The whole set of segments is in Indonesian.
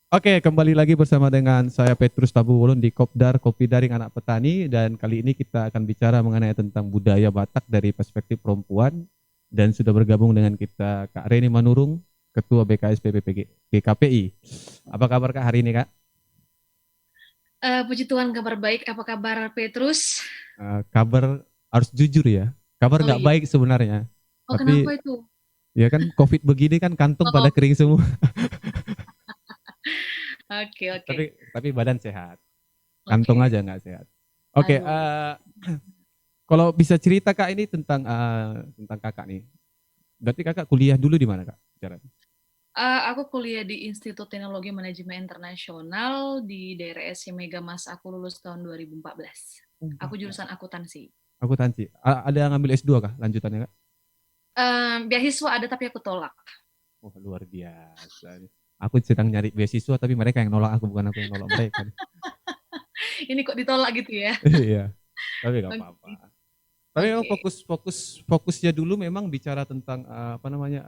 Oke, kembali lagi bersama dengan saya Petrus Tabuwulun di Kopdar Kopi Daring Anak Petani dan kali ini kita akan bicara mengenai tentang budaya Batak dari perspektif perempuan dan sudah bergabung dengan kita Kak Reni Manurung, Ketua BKS PPPG GKPI. Apa kabar Kak hari ini Kak? Puji Tuhan kabar baik. Apa kabar Petrus? Kabar harus jujur ya, kabar Oh nggak iya. baik sebenarnya, Oh kenapa tapi itu? ya kan COVID begini kan kantung pada Oh, kering semua, oke oke tapi badan sehat, kantung oke. aja nggak sehat. Oke, Aduh. kalau bisa cerita Kak ini tentang Kakak nih. Berarti Kakak kuliah dulu di mana Kak? Caranya? Aku kuliah di Institut Teknologi Manajemen Internasional di daerah SC Megamas. Aku lulus tahun 2014. Aku jurusan akuntansi. Akuntansi. Ada yang ngambil S2 kah lanjutannya Kak? Beasiswa ada tapi aku tolak. Oh, luar biasa. Aku sedang nyari beasiswa tapi mereka yang nolak aku, bukan aku yang nolak mereka. Ini kok ditolak gitu ya? Iya, tapi nggak Oke. apa-apa. Tapi memang Oke. fokusnya dulu memang bicara tentang apa namanya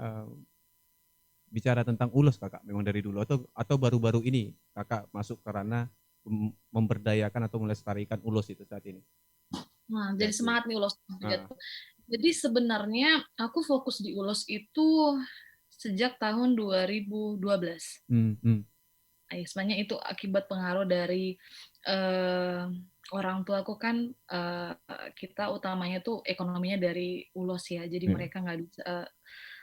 bicara tentang ulos Kakak memang dari dulu atau baru-baru ini Kakak masuk karena memberdayakan atau melestarikan ulos itu saat ini. Nah, jadi Jadi, semangat nih ulos. ah, Jadi sebenarnya aku fokus di ulos itu sejak tahun 2012. hmm, hmm, Sebenarnya itu akibat pengaruh dari eh, orang tua aku kan kita utamanya tuh ekonominya dari ulos ya. Jadi ya, mereka nggak bisa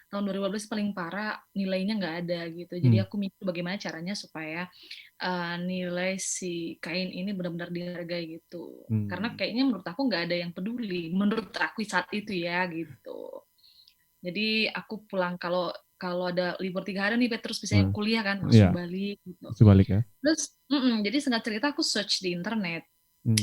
tahun 2012 paling parah nilainya nggak ada gitu. Jadi hmm, aku mikir bagaimana caranya supaya nilai si kain ini benar-benar dihargai gitu. Karena hmm, kayaknya menurut aku nggak ada yang peduli. Menurut aku saat itu ya gitu. Jadi aku pulang kalau kalau ada libur 3 hari nih Petrus biasanya hmm, kuliah kan langsung ya, balik gitu. sebalik ya. Terus jadi singkat cerita aku search di internet. Hmm,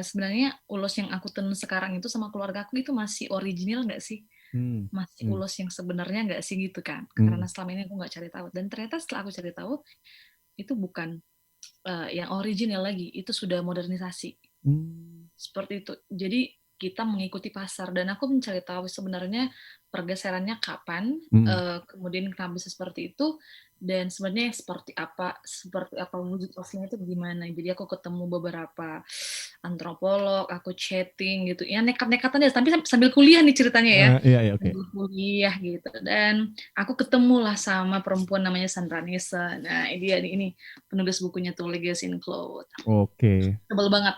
Sebenarnya ulos yang aku tenun sekarang itu sama keluarga aku itu masih original nggak sih? hmm, Masih hmm, ulos yang sebenarnya nggak sih gitu kan? hmm, Karena selama ini aku nggak cari tahu. Dan ternyata setelah aku cari tahu itu bukan yang original lagi, itu sudah modernisasi. hmm, Seperti itu. Jadi kita mengikuti pasar dan aku mencari tahu sebenarnya pergeserannya kapan, hmm. kemudian kenapa bisa seperti itu dan sebenarnya seperti apa wujud aslinya itu gimana. Jadi aku ketemu beberapa antropolog, aku chatting gitu. Ya nekat-nekatan ya, tapi sambil kuliah nih ceritanya ya. Iya, iya, oke. Sambil kuliah gitu. Dan aku ketemulah sama perempuan namanya Sandra Nessa. Nah, ini penulis bukunya tuh Legacy in Cloth. Oke. Tebel banget.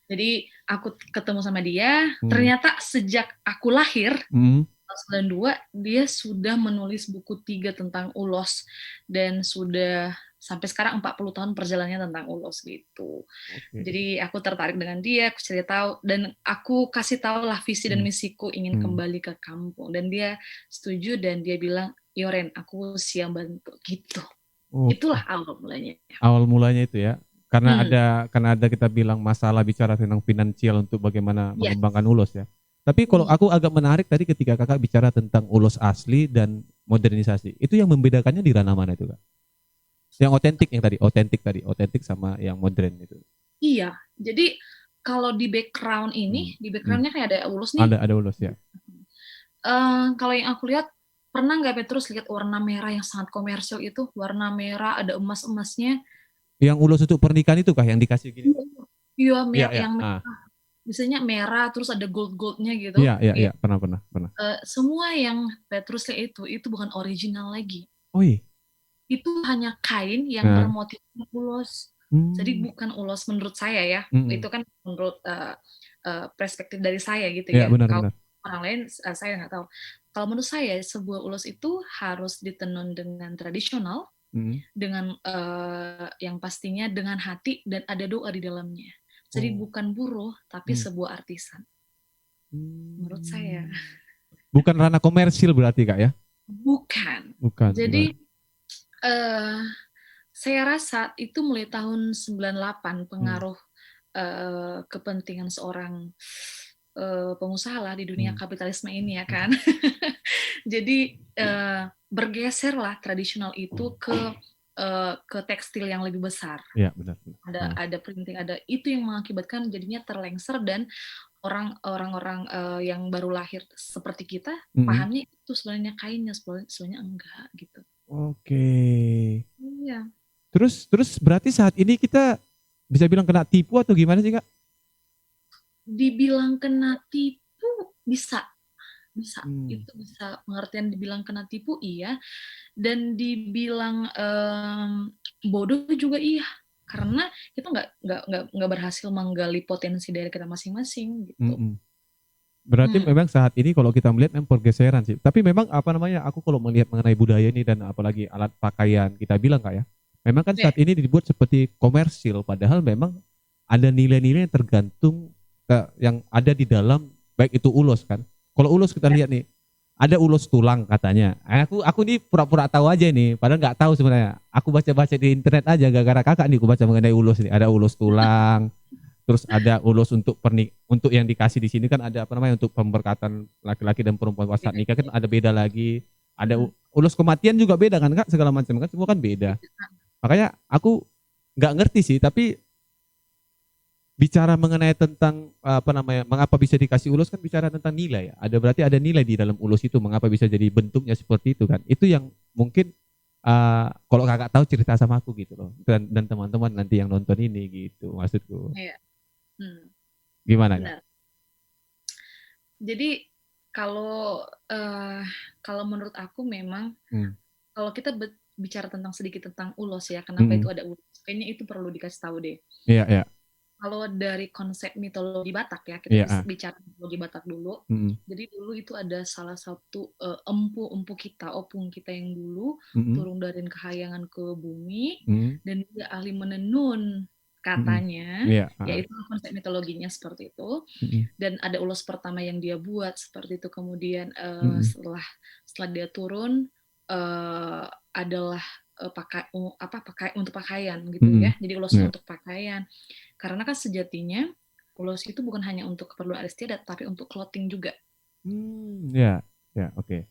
Jadi aku ketemu sama dia, Hmm, ternyata sejak aku lahir, hmm, tahun 92, dia sudah menulis buku 3 tentang ulos dan sudah sampai sekarang 40 tahun perjalanannya tentang ulos gitu. oke. Jadi aku tertarik dengan dia, aku cerita tahu dan aku kasih tahu lah visi dan Hmm, misiku ingin hmm. kembali ke kampung dan dia setuju dan dia bilang, "Yoren, aku siap bantu." Gitu. Oke. Itulah awal mulanya. Awal mulanya itu ya. Hmm, Karena ada kita bilang masalah bicara tentang finansial untuk bagaimana yes. mengembangkan ulos ya. Tapi kalau aku agak menarik tadi ketika Kakak bicara tentang ulos asli dan modernisasi. Itu yang membedakannya di ranah mana itu, Kak? Yang otentik yang tadi, otentik sama yang modern itu. Iya, jadi kalau di background ini, Hmm, di hmm. backgroundnya kayak ada ulus nih. Ada ulos ya. Kalau yang aku lihat, pernah nggak Petrus lihat warna merah yang sangat komersial itu? Warna merah, ada emas-emasnya. Yang ulos untuk pernikahan itu kah yang dikasih gini, Iya, Kak? iya, Iya, iya. yang Ah, biasanya merah, terus ada gold-goldnya gitu. iya, iya, Ya, iya. Pernah, pernah, pernah. semua yang Petrus lihat itu bukan original lagi. Oh iya. Itu hanya kain yang Nah, bermotif ulos. Jadi hmm, bukan ulos menurut saya ya. hmm. Itu kan menurut perspektif dari saya gitu Ya, ya. Kalau benar-benar. orang lain saya nggak tahu. Kalau menurut saya sebuah ulos itu harus ditenun dengan tradisional, Hmm. dengan yang pastinya dengan hati dan ada doa di dalamnya. Jadi Oh. bukan buruh tapi Hmm. sebuah artisan. Menurut saya Hmm. Bukan ranah komersil berarti Kak ya? bukan. Bukan, bukan. Jadi eh, saya rasa itu mulai tahun 98 Hmm. pengaruh kepentingan seorang pengusaha lah di dunia Hmm. kapitalisme ini ya Hmm. kan. Jadi bergeserlah tradisional itu ke tekstil yang lebih besar. Iya, benar, benar. Ada Ah. ada printing, ada itu yang mengakibatkan jadinya terlengser dan orang-orang yang baru lahir seperti kita Mm-mm. pahamnya itu sebenarnya kainnya sebenarnya enggak gitu. Oke. Iya. Terus berarti saat ini kita bisa bilang kena tipu atau gimana sih Kak? Dibilang kena tipu bisa, bisa. Hmm. Itu bisa pengertian dibilang kena tipu iya, dan dibilang bodoh juga iya. Karena kita nggak berhasil menggali potensi dari kita masing-masing gitu. Mm-mm. Berarti Hmm. memang saat ini kalau kita melihat memang pergeseran sih. Tapi memang apa namanya, aku kalau melihat mengenai budaya ini dan apalagi alat pakaian kita bilang Kak ya, memang kan Ya, saat ini dibuat seperti komersil, padahal memang ada nilai-nilai yang tergantung yang ada di dalam, baik itu ulos kan. Kalau ulos kita lihat nih, ada ulos tulang katanya. Aku nih pura-pura tahu aja nih, padahal nggak tahu sebenarnya. Aku baca-baca di internet aja gara-gara kakak nih, aku baca mengenai ulos nih. Ada ulos tulang, terus ada ulos untuk untuk yang dikasih di sini kan ada apa namanya untuk pemberkatan laki-laki dan perempuan pas saat nikah kan ada beda lagi. Ada hmm, ulos kematian juga beda kan Kak, segala macam kan semua kan beda. Makanya aku nggak ngerti sih, tapi bicara mengenai tentang apa namanya, mengapa bisa dikasih ulos kan bicara tentang nilai ya. Ada berarti ada nilai di dalam ulos itu, mengapa bisa jadi bentuknya seperti itu kan. Itu yang mungkin kalau kakak tahu cerita sama aku gitu loh. Dan teman-teman nanti yang nonton ini gitu maksudku. iya. Hmm, Gimana Kak? benar. Jadi kalau eh, kalau menurut aku memang Hmm. kalau kita bicara tentang sedikit tentang ulos ya, kenapa itu Mm-mm. ada ulos? Kayaknya itu perlu dikasih tahu deh. Iya, iya, Kalau dari konsep mitologi Batak ya, kita iya. bicara mitologi Batak dulu. Mm-mm. Jadi dulu itu ada salah satu empu kita, opung kita yang dulu Mm-mm. turun dari kehayangan ke bumi, Mm-mm. dan dia ahli menenun Mm-mm. katanya, Iya. yaitu konsep mitologinya seperti itu. Mm-mm. Dan ada ulos pertama yang dia buat seperti itu. Kemudian Mm-mm. setelah dia turun adalah pakai untuk pakaian gitu Mm-mm. ya. Jadi ulosnya Iya. untuk pakaian. Karena kan sejatinya ulos itu bukan hanya untuk keperluan istiadat, tapi untuk clothing juga. Iya. Ya, oke.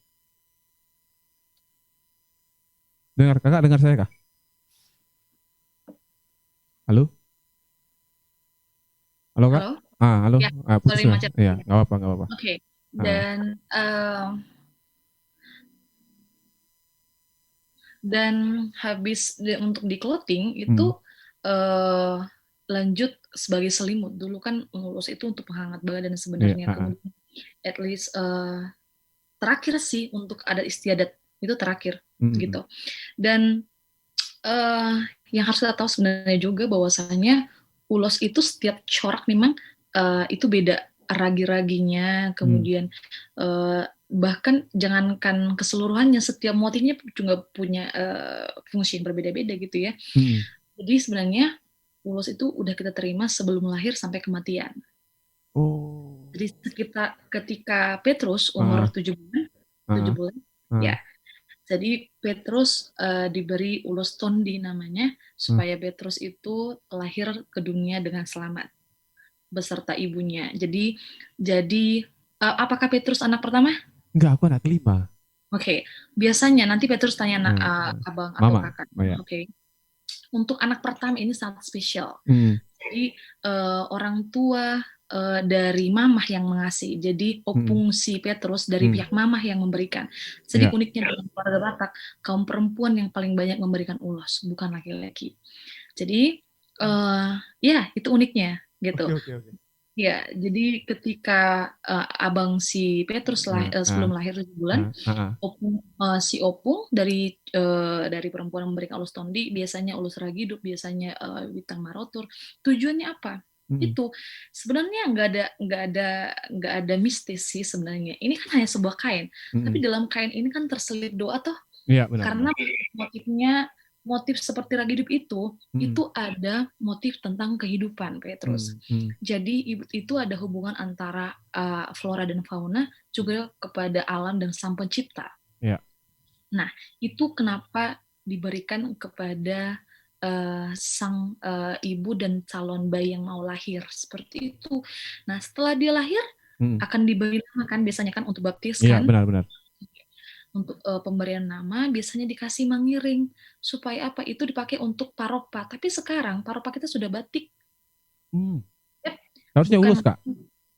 Dengar kakak, dengar saya kah? Halo? Halo kak? Halo? Halo. Ya, Putus sorry ya? macet. Iya, nggak apa-apa, nggak apa-apa. Oke. Ah. Dan habis untuk di clothing Hmm. itu uh, lanjut sebagai selimut. Dulu kan ulos itu untuk penghangat badan Iya. sebenarnya. Kemudian at least terakhir sih untuk adat istiadat itu terakhir Mm-mm. gitu. Dan uh, yang harus kita tahu sebenarnya juga bahwasanya ulos itu setiap corak memang itu beda ragi-raginya, Mm. kemudian bahkan jangankan keseluruhannya, setiap motifnya juga punya fungsi yang berbeda-beda gitu ya. Mm. Jadi sebenarnya ulos itu udah kita terima sebelum lahir sampai kematian. Oh. Jadi ketika Petrus umur Ah, 7 bulan, ah, 7 bulan, ah, ya. Jadi Petrus diberi ulos tondi namanya ah. supaya Petrus itu lahir ke dunia dengan selamat beserta ibunya. Jadi apakah Petrus anak pertama? Enggak, aku anak kelima. Oke, biasanya nanti Petrus tanya Ah. abang atau Mama. kakak. Oh ya. Oke, untuk anak pertama ini sangat spesial. Mm. Jadi orang tua dari mamah yang mengasih. Jadi Mm. opung si Petrus dari Mm. pihak mamah yang memberikan. Jadi Ya. uniknya dalam keluarga Batak, kaum perempuan yang paling banyak memberikan ulos, bukan laki-laki. Jadi ya itu uniknya Oke, gitu. oke, oke. Ya, jadi ketika abang si Petrus Ah, ah, sebelum lahir 7 bulan, ah, ah, ah. si opung dari perempuan yang memberikan ulus tondi, biasanya ulus ragidup, biasanya bintang marotur. Tujuannya apa? Mm. Itu sebenarnya nggak ada mistis sih sebenarnya. Ini kan hanya sebuah kain, tapi Mm. dalam kain ini kan terselip doa toh, Iya, benar-benar. karena motifnya motif seperti ragidup itu ada motif tentang kehidupan Petrus. Mm. Mm. Jadi itu ada hubungan antara flora dan fauna juga kepada alam dan sang pencipta. Ya. Nah, itu kenapa diberikan kepada sang ibu dan calon bayi yang mau lahir seperti itu. Nah, setelah dia lahir Mm. akan diberi nama kan biasanya kan untuk baptis Iya, kan. benar-benar. Untuk pemberian nama biasanya dikasih mangiring supaya apa itu dipakai untuk paropa. Tapi sekarang paropa kita sudah batik. Mm. Ya, Harusnya ulus, bukan Kak.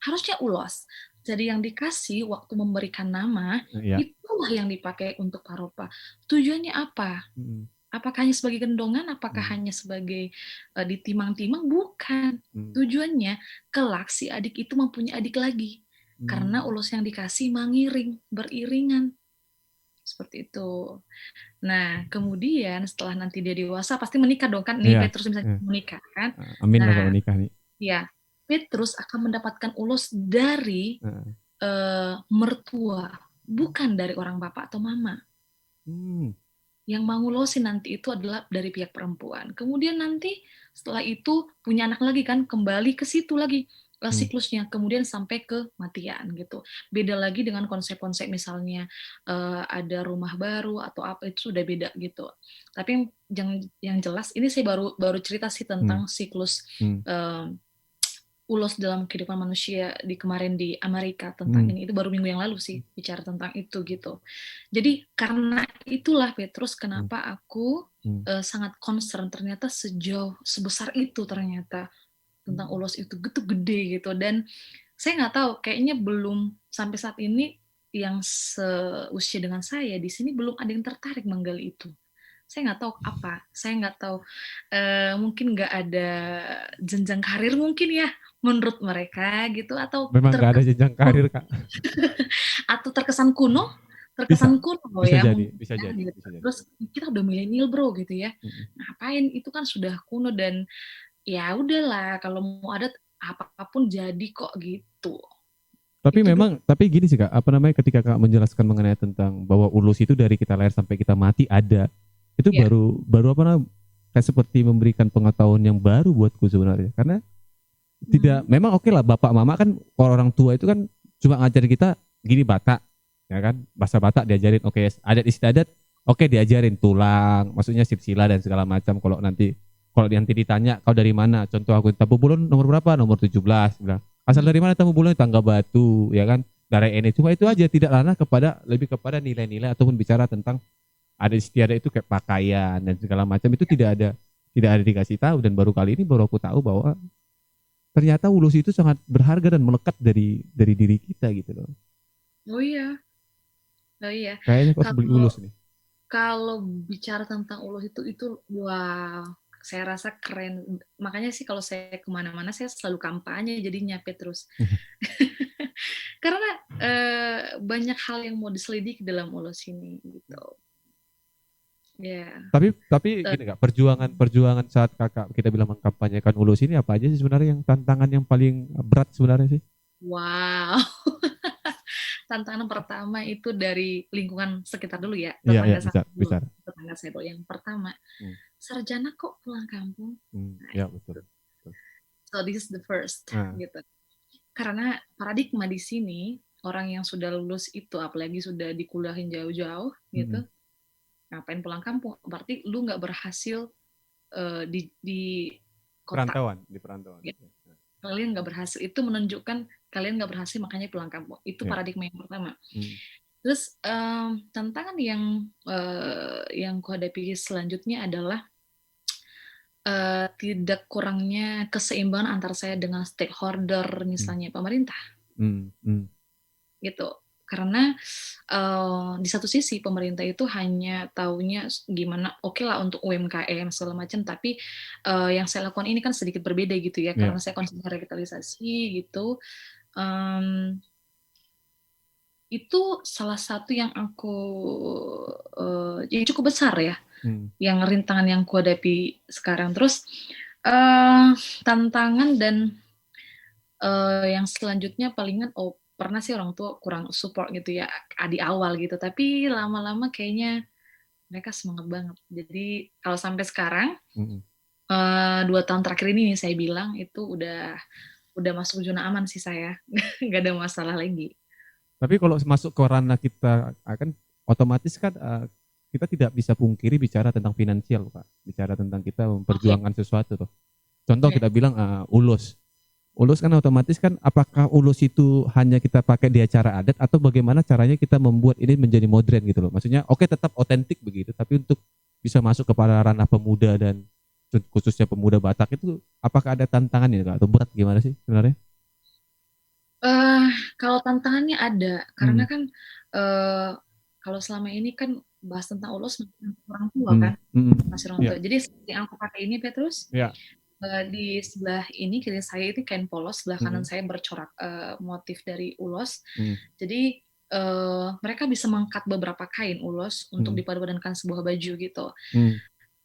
harusnya ulos. Jadi yang dikasih waktu memberikan nama Iya. itulah yang dipakai untuk paropa. Tujuannya apa? Mm. Apakah hanya sebagai gendongan? Apakah hanya sebagai ditimang-timang? Bukan. Tujuannya kelak si adik itu mempunyai adik lagi. Karena ulos yang dikasih mengiring, beriringan. Seperti itu. Nah, kemudian setelah nanti dia dewasa pasti menikah dong kan? Nih Iya. Petrus misalnya menikah kan? Amin lah kalau Nah, nikah nih. ya Petrus akan mendapatkan ulos dari mertua, bukan dari orang bapak atau mama. Yang mau ngulosin nanti itu adalah dari pihak perempuan. Kemudian nanti setelah itu punya anak lagi kan, kembali ke situ lagi siklusnya, kemudian sampai ke kematian gitu. Beda lagi dengan konsep-konsep misalnya ada rumah baru atau apa, itu sudah beda gitu. Tapi yang jelas ini saya baru cerita sih tentang siklus ulos dalam kehidupan manusia kemarin di Amerika tentang ini. Itu baru minggu yang lalu sih bicara tentang itu gitu. Jadi karena itulah Petrus kenapa aku sangat concern ternyata sebesar itu ternyata tentang ulos itu gitu gede gitu. Dan saya nggak tahu kayaknya belum sampai saat ini yang seusia dengan saya di sini belum ada yang tertarik menggali itu. Saya nggak tahu apa, saya nggak tahu, mungkin nggak ada jenjang karir mungkin ya menurut mereka gitu, atau Memang nggak ada jenjang karir, Kak. atau terkesan kuno Bisa ya jadi, mungkin bisa ya, jadi, gitu. bisa jadi. Terus kita udah milenial bro gitu ya, ngapain itu kan sudah kuno dan ya udahlah kalau mau ada apapun jadi kok gitu. Tapi Itu memang, tapi gini sih Kak, apa namanya ketika Kak menjelaskan mengenai tentang bahwa ulus itu dari kita lahir sampai kita mati ada, itu ya. baru apa namanya, kayak seperti memberikan pengetahuan yang baru buatku sebenarnya. Karena tidak, memang oke lah bapak mama kan orang tua itu kan cuma ngajarin kita gini Batak, ya kan, bahasa Batak diajarin, oke, adat istiadat, oke diajarin tulang, maksudnya silsilah dan segala macam. Kalau nanti ditanya kau dari mana, contoh aku Tabu Bulun nomor berapa, nomor 17 bilang. Asal dari mana Tamu Bulun? Tangga Batu, ya kan? Dari ini cuma itu aja, tidak lana lebih kepada nilai-nilai ataupun bicara tentang ada istiadat itu kayak pakaian dan segala macam itu tidak ada dikasih tahu. Dan baru kali ini baru aku tahu bahwa ternyata ulus itu sangat berharga dan melekat dari diri kita gitu loh. Oh iya, oh iya. Kayaknya aku harus beli ulus nih. Kalau bicara tentang ulus itu wah, saya rasa keren. Makanya sih kalau saya kemana-mana saya selalu kampanye jadinya Petrus. Karena banyak hal yang mau diselidiki dalam ulus ini gitu. Ya. Tapi gini Kak, perjuangan saat Kakak kita bilang mengkampanyekan ulus ini apa aja sih sebenarnya yang tantangan yang paling berat sebenarnya sih? Wow. Tantangan pertama itu dari lingkungan sekitar dulu ya, Iya, tetangga saya dulu. bisa. Tetangga saya dulu. Yang pertama, sarjana kok pulang kampung? Nah, Ya, betul. so this is the first gitu. Karena paradigma di sini orang yang sudah lulus itu apalagi sudah dikuliahin jauh-jauh gitu, ngapain pulang kampung? Berarti lu nggak berhasil di kota. Di perantauan. Ya. Kalian nggak berhasil, itu menunjukkan kalian nggak berhasil makanya pulang kampung. Itu paradigma yang pertama. Terus tantangan yang kuhadapi selanjutnya adalah tidak kurangnya keseimbangan antara saya dengan stakeholder misalnya pemerintah. Gitu. Karena di satu sisi pemerintah itu hanya taunya gimana oke lah untuk UMKM segala macam, tapi yang saya lakukan ini kan sedikit berbeda gitu ya, karena saya konsen revitalisasi gitu. Itu salah satu yang aku yang cukup besar ya, yang rintangan yang ku hadapi sekarang. Terus tantangan dan yang selanjutnya palingan pernah sih orang tua kurang support gitu ya di awal gitu, tapi lama-lama kayaknya mereka semangat banget. Jadi kalau sampai sekarang 2 tahun terakhir ini saya bilang itu udah masuk zona aman sih saya, nggak ada masalah lagi. Tapi kalau masuk ke ranah kita akan otomatis kan kita tidak bisa pungkiri bicara tentang finansial Pak, bicara tentang kita memperjuangkan sesuatu tuh. Contoh kita bilang ulus kan otomatis kan apakah ulus itu hanya kita pakai di acara adat atau bagaimana caranya kita membuat ini menjadi modern gitu loh. Maksudnya oke tetap otentik begitu, tapi untuk bisa masuk kepada ranah pemuda dan khususnya pemuda Batak itu apakah ada tantangannya Kak, atau berat gimana sih sebenarnya? Kalau tantangannya ada, karena kan kalau selama ini kan bahas tentang ulos orang tua Hmm. kan, Hmm. masih orang Ya, tua. Jadi yang aku pakai ini Petrus, ya. di sebelah ini kiri saya itu kain polos, sebelah kanan Hmm. saya bercorak motif dari ulos. Hmm. Jadi mereka bisa mengangkat beberapa kain ulos untuk Hmm. dipadupadankan sebuah baju gitu. Hmm.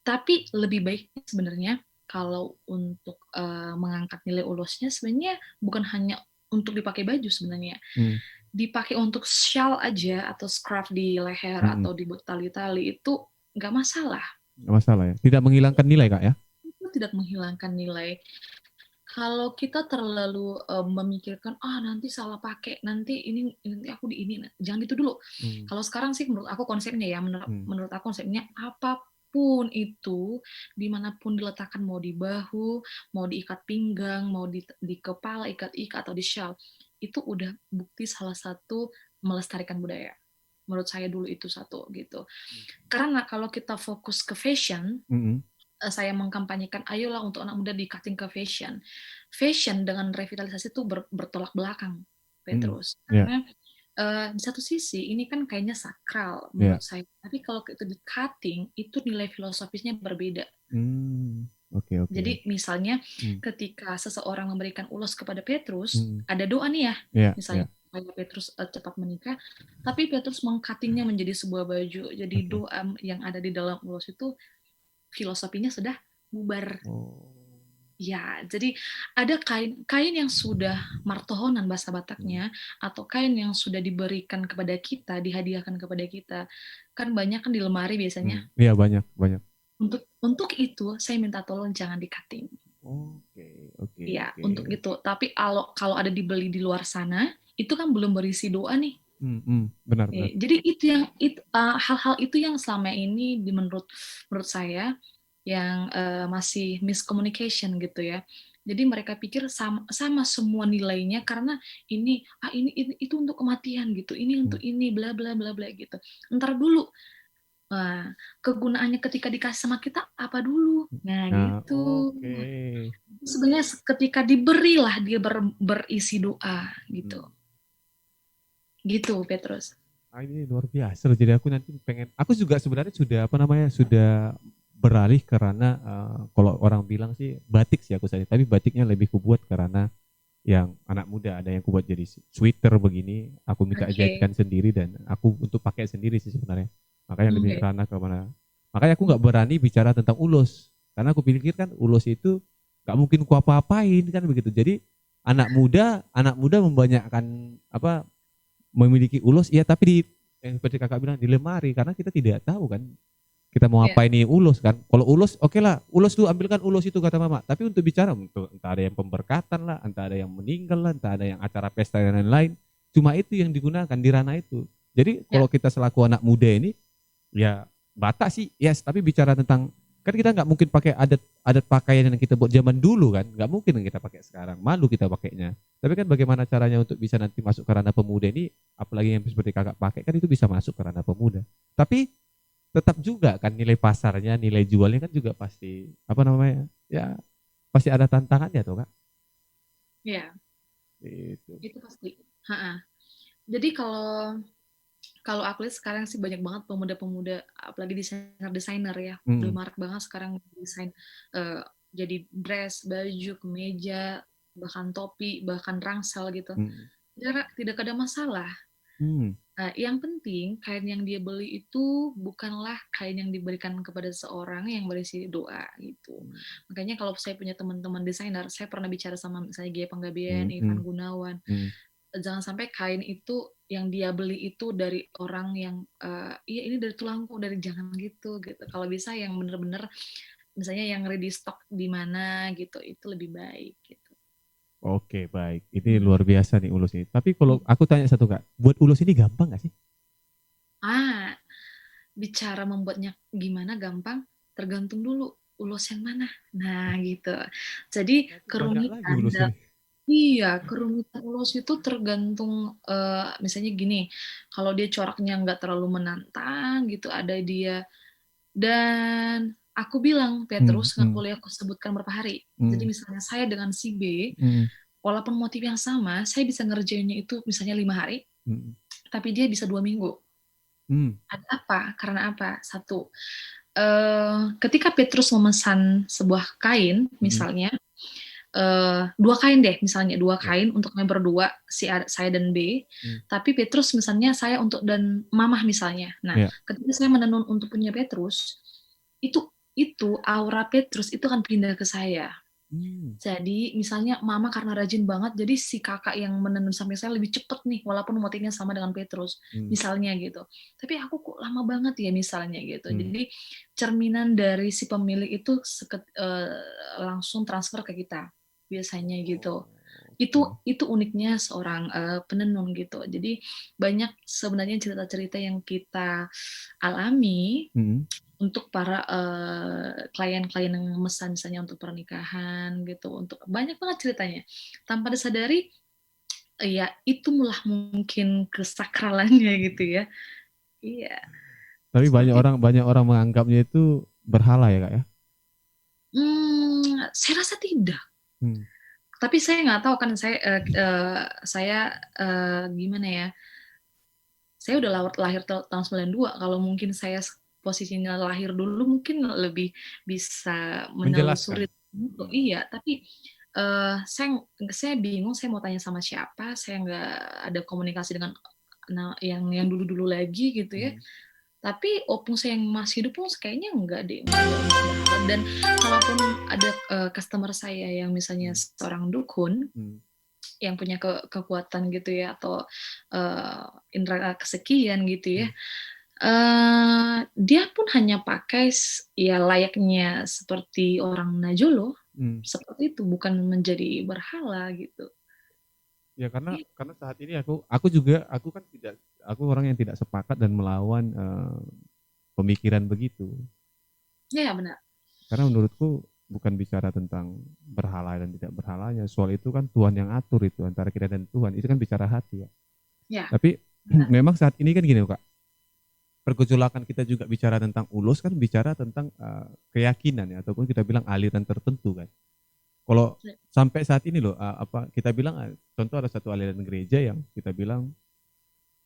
Tapi lebih baik sebenarnya kalau untuk mengangkat nilai ulosnya sebenarnya bukan hanya untuk dipakai baju sebenarnya. Hmm. Dipakai untuk shawl aja atau scarf di leher Hmm. atau di tali-tali itu nggak masalah. Nggak masalah ya. Tidak menghilangkan nilai Kak ya. Itu tidak menghilangkan nilai. Kalau kita terlalu memikirkan nanti salah pakai, nanti aku di ini, jangan itu dulu. Hmm. Kalau sekarang sih menurut aku konsepnya ya, Hmm. menurut aku konsepnya apapun itu, dimanapun diletakkan, mau di bahu, mau diikat pinggang, mau di kepala, ikat-ikat atau di shawl, itu udah bukti salah satu melestarikan budaya. Menurut saya dulu itu satu gitu. Karena kalau kita fokus ke fashion, Hmm. saya mengkampanyekan ayolah untuk anak muda di cutting ke fashion. Fashion dengan revitalisasi itu bertolak belakang, Hmm. Petrus. Ya, Karena di satu sisi ini kan kayaknya sakral ya. menurut saya, tapi kalau itu di cutting itu nilai filosofisnya berbeda. Hmm. Oke, oke, Jadi oke. misalnya Hmm. ketika seseorang memberikan ulos kepada Petrus, Hmm. ada doa nih ya, Ya, misalnya ya. supaya Petrus cepat menikah, tapi Petrus mengcuttingnya menjadi sebuah baju. Jadi Oke. doa yang ada di dalam ulos itu filosofinya sudah bubar. Oh. Ya, jadi ada kain yang sudah martohonan bahasa Hmm. Bataknya, atau kain yang sudah diberikan kepada kita, dihadiahkan kepada kita. Kan banyak kan di lemari biasanya. Hmm. Iya, banyak, banyak. Untuk itu saya minta tolong jangan di-cutting. Oke, oke, Ya, oke. untuk itu. Tapi kalau ada dibeli di luar sana, itu kan belum berisi doa nih. Hmm. Hmm. Benar, benar. Jadi hal-hal itu yang selama ini menurut saya yang masih miscommunication gitu ya. Jadi mereka pikir sama semua nilainya karena ini itu untuk kematian gitu, ini Hmm. untuk ini bla bla bla bla gitu. Ntar dulu, kegunaannya ketika dikasih sama kita apa dulu? Nah Nah, gitu. oke. Sebenarnya ketika diberilah dia berisi doa gitu, Hmm. gitu Petrus. Ini luar biasa loh. Jadi aku nanti pengen. Aku juga sebenarnya sudah apa namanya sudah beralih karena kalau orang bilang sih batik sih aku saja. Tapi batiknya lebih kubuat karena yang anak muda ada yang kubuat jadi sweater begini. Aku minta Oke, jahitkan sendiri dan aku untuk pakai sendiri sih sebenarnya. Makanya lebih oke. kerana ke mana. Makanya aku nggak berani bicara tentang ulos karena aku pikir kan ulos itu nggak mungkin ku apa-apain kan begitu. Jadi anak muda membanyakkan apa memiliki ulos ya tapi di yang seperti kakak bilang di lemari karena kita tidak tahu kan kita mau Ya, apa ini ulos kan kalau ulos oke lah ulos lu ambilkan ulos itu kata mama tapi untuk bicara untuk entah ada yang pemberkatan lah entah ada yang meninggal lah entah ada yang acara pesta dan lain-lain cuma itu yang digunakan di ranah itu jadi ya, kalau kita selaku anak muda ini ya Batak sih yes tapi bicara tentang kan kita nggak mungkin pakai adat adat pakaian yang kita buat zaman dulu kan nggak mungkin yang kita pakai sekarang malu kita pakainya tapi kan bagaimana caranya untuk bisa nanti masuk ke ranah pemuda ini apalagi yang seperti kakak pakai kan itu bisa masuk ke ranah pemuda tapi tetap juga kan nilai pasarnya nilai jualnya kan juga pasti apa namanya ya pasti ada tantangannya tuh kak ya, itu. itu pasti. Ha-ha. Jadi kalau kalau aku lihat sekarang sih banyak banget pemuda-pemuda, apalagi desainer-desainer ya, udah Hmm. marak banget sekarang desain eh, jadi dress, baju, kemeja, bahkan topi, bahkan rangsel gitu. Hmm. Tidak ada masalah. Hmm. Yang penting kain yang dia beli itu bukanlah kain yang diberikan kepada seorang yang berisi doa gitu. Makanya kalau saya punya teman-teman desainer, saya pernah bicara sama misalnya Gia Panggabean, Hmm. Ivan Hmm. Gunawan. Hmm. Jangan sampai kain itu yang dia beli itu dari orang yang iya ini dari tulangku dari jangan gitu gitu. Kalau bisa yang bener-bener misalnya yang ready stock di mana gitu itu lebih baik gitu. Oke baik ini Hmm. luar biasa nih ulus ini tapi kalau aku tanya satu kak buat ulus ini gampang gak sih. Ah, bicara membuatnya gimana gampang, tergantung dulu ulos yang mana. Nah, gitu. Jadi Berarti banyak lagi kerumitan, ulus ini. iya, kerumitan ulos itu tergantung, misalnya gini, kalau dia coraknya nggak terlalu menantang gitu, ada dia, dan aku bilang, Hmm. Petrus, nggak Hmm. boleh aku sebutkan berapa hari. Jadi Hmm. misalnya saya dengan si B, Hmm. walaupun motif yang sama, saya bisa ngerjainnya itu misalnya 5 hari, Hmm. tapi dia bisa 2 minggu. Hmm. Ada apa? Karena apa? Satu, ketika Petrus memesan sebuah kain, Hmm. misalnya, dua kain deh, misalnya dua Ya. kain untuk kami berdua, saya dan B, Hmm. tapi Petrus misalnya saya untuk dan Mamah misalnya. Nah, Ya. ketika saya menenun untuk punya Petrus, itu aura Petrus itu akan pindah ke saya. Hmm. Jadi misalnya mama karena rajin banget, jadi si kakak yang menenun sampai saya lebih cepet nih, walaupun motifnya sama dengan Petrus, Hmm. misalnya gitu. Tapi aku kok lama banget ya misalnya gitu. Hmm. Jadi cerminan dari si pemilik itu langsung transfer ke kita biasanya gitu. Oke. Itu uniknya seorang penenun gitu. Jadi banyak sebenarnya cerita-cerita yang kita alami Hmm. untuk para klien-klien yang memesan misalnya untuk pernikahan gitu, untuk banyak banget ceritanya. Tanpa disadari, ya itu mulah mungkin kesakralannya gitu ya. Iya, Tapi seperti itu. banyak orang menganggapnya itu berhala ya kak ya. Saya rasa tidak. Hmm. Tapi saya nggak tahu kan saya gimana ya. Saya udah lahir tahun 92. Kalau mungkin saya posisinya lahir dulu mungkin lebih bisa Menjelaskan. menelusuri itu. Hmm. Iya, tapi saya bingung saya mau tanya sama siapa. Saya nggak ada komunikasi dengan yang dulu-dulu lagi gitu ya. Hmm. Tapi opung saya yang masih hidup pun kayaknya enggak deh, enggak berharap. Dan kalaupun ada customer saya yang misalnya Hmm. seorang dukun Hmm. yang punya kekuatan gitu ya, atau indera kesekian gitu ya, Hmm. dia pun hanya pakai ya layaknya seperti orang Najolo, Hmm. seperti itu, bukan menjadi berhala gitu. Ya Iya, karena saat ini aku juga aku kan tidak aku orang yang tidak sepakat dan melawan pemikiran begitu. ya benar. Karena menurutku bukan bicara tentang berhala dan tidak berhalanya. Soal itu kan Tuhan yang atur itu antara kita dan Tuhan. Itu kan bicara hati ya. Ya, Tapi benar. memang saat ini kan gini Kak. Pergejolakan kita juga bicara tentang ulos kan bicara tentang keyakinan ya ataupun kita bilang aliran tertentu kan. Kalau sampai saat ini loh apa kita bilang contoh ada satu aliran gereja yang kita bilang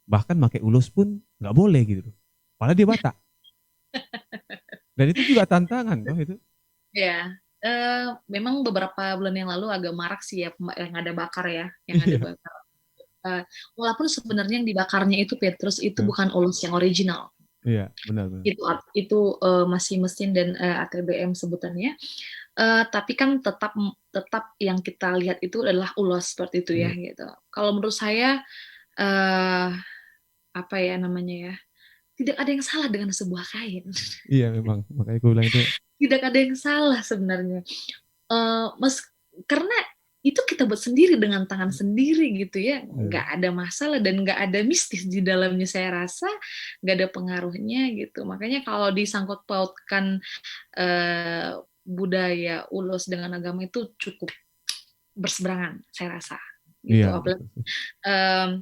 bahkan pakai ulos pun nggak boleh gitu loh. Padahal dia Batak. Dan itu juga tantangan toh itu. Ya, memang beberapa bulan yang lalu agak marak sih ya yang ada bakar ya, yang ada Iya. bakar. Eh, Walaupun sebenarnya yang dibakarnya itu Petrus itu bukan ulos yang original. Iya, benar benar. Itu masih mesin dan ATBM sebutannya. Tapi kan tetap tetap yang kita lihat itu adalah ulos seperti itu ya Iya. gitu. Kalau menurut saya eh apa ya namanya ya, tidak ada yang salah dengan sebuah kain. Iya memang makanya aku bilang itu. Tidak ada yang salah sebenarnya. Mas karena itu kita buat sendiri dengan tangan sendiri gitu ya, Iya. nggak ada masalah dan nggak ada mistis di dalamnya, saya rasa nggak ada pengaruhnya gitu. Makanya kalau disangkut pautkan budaya ulos dengan agama itu cukup berseberangan saya rasa gitu. Iya Apalagi betul sih.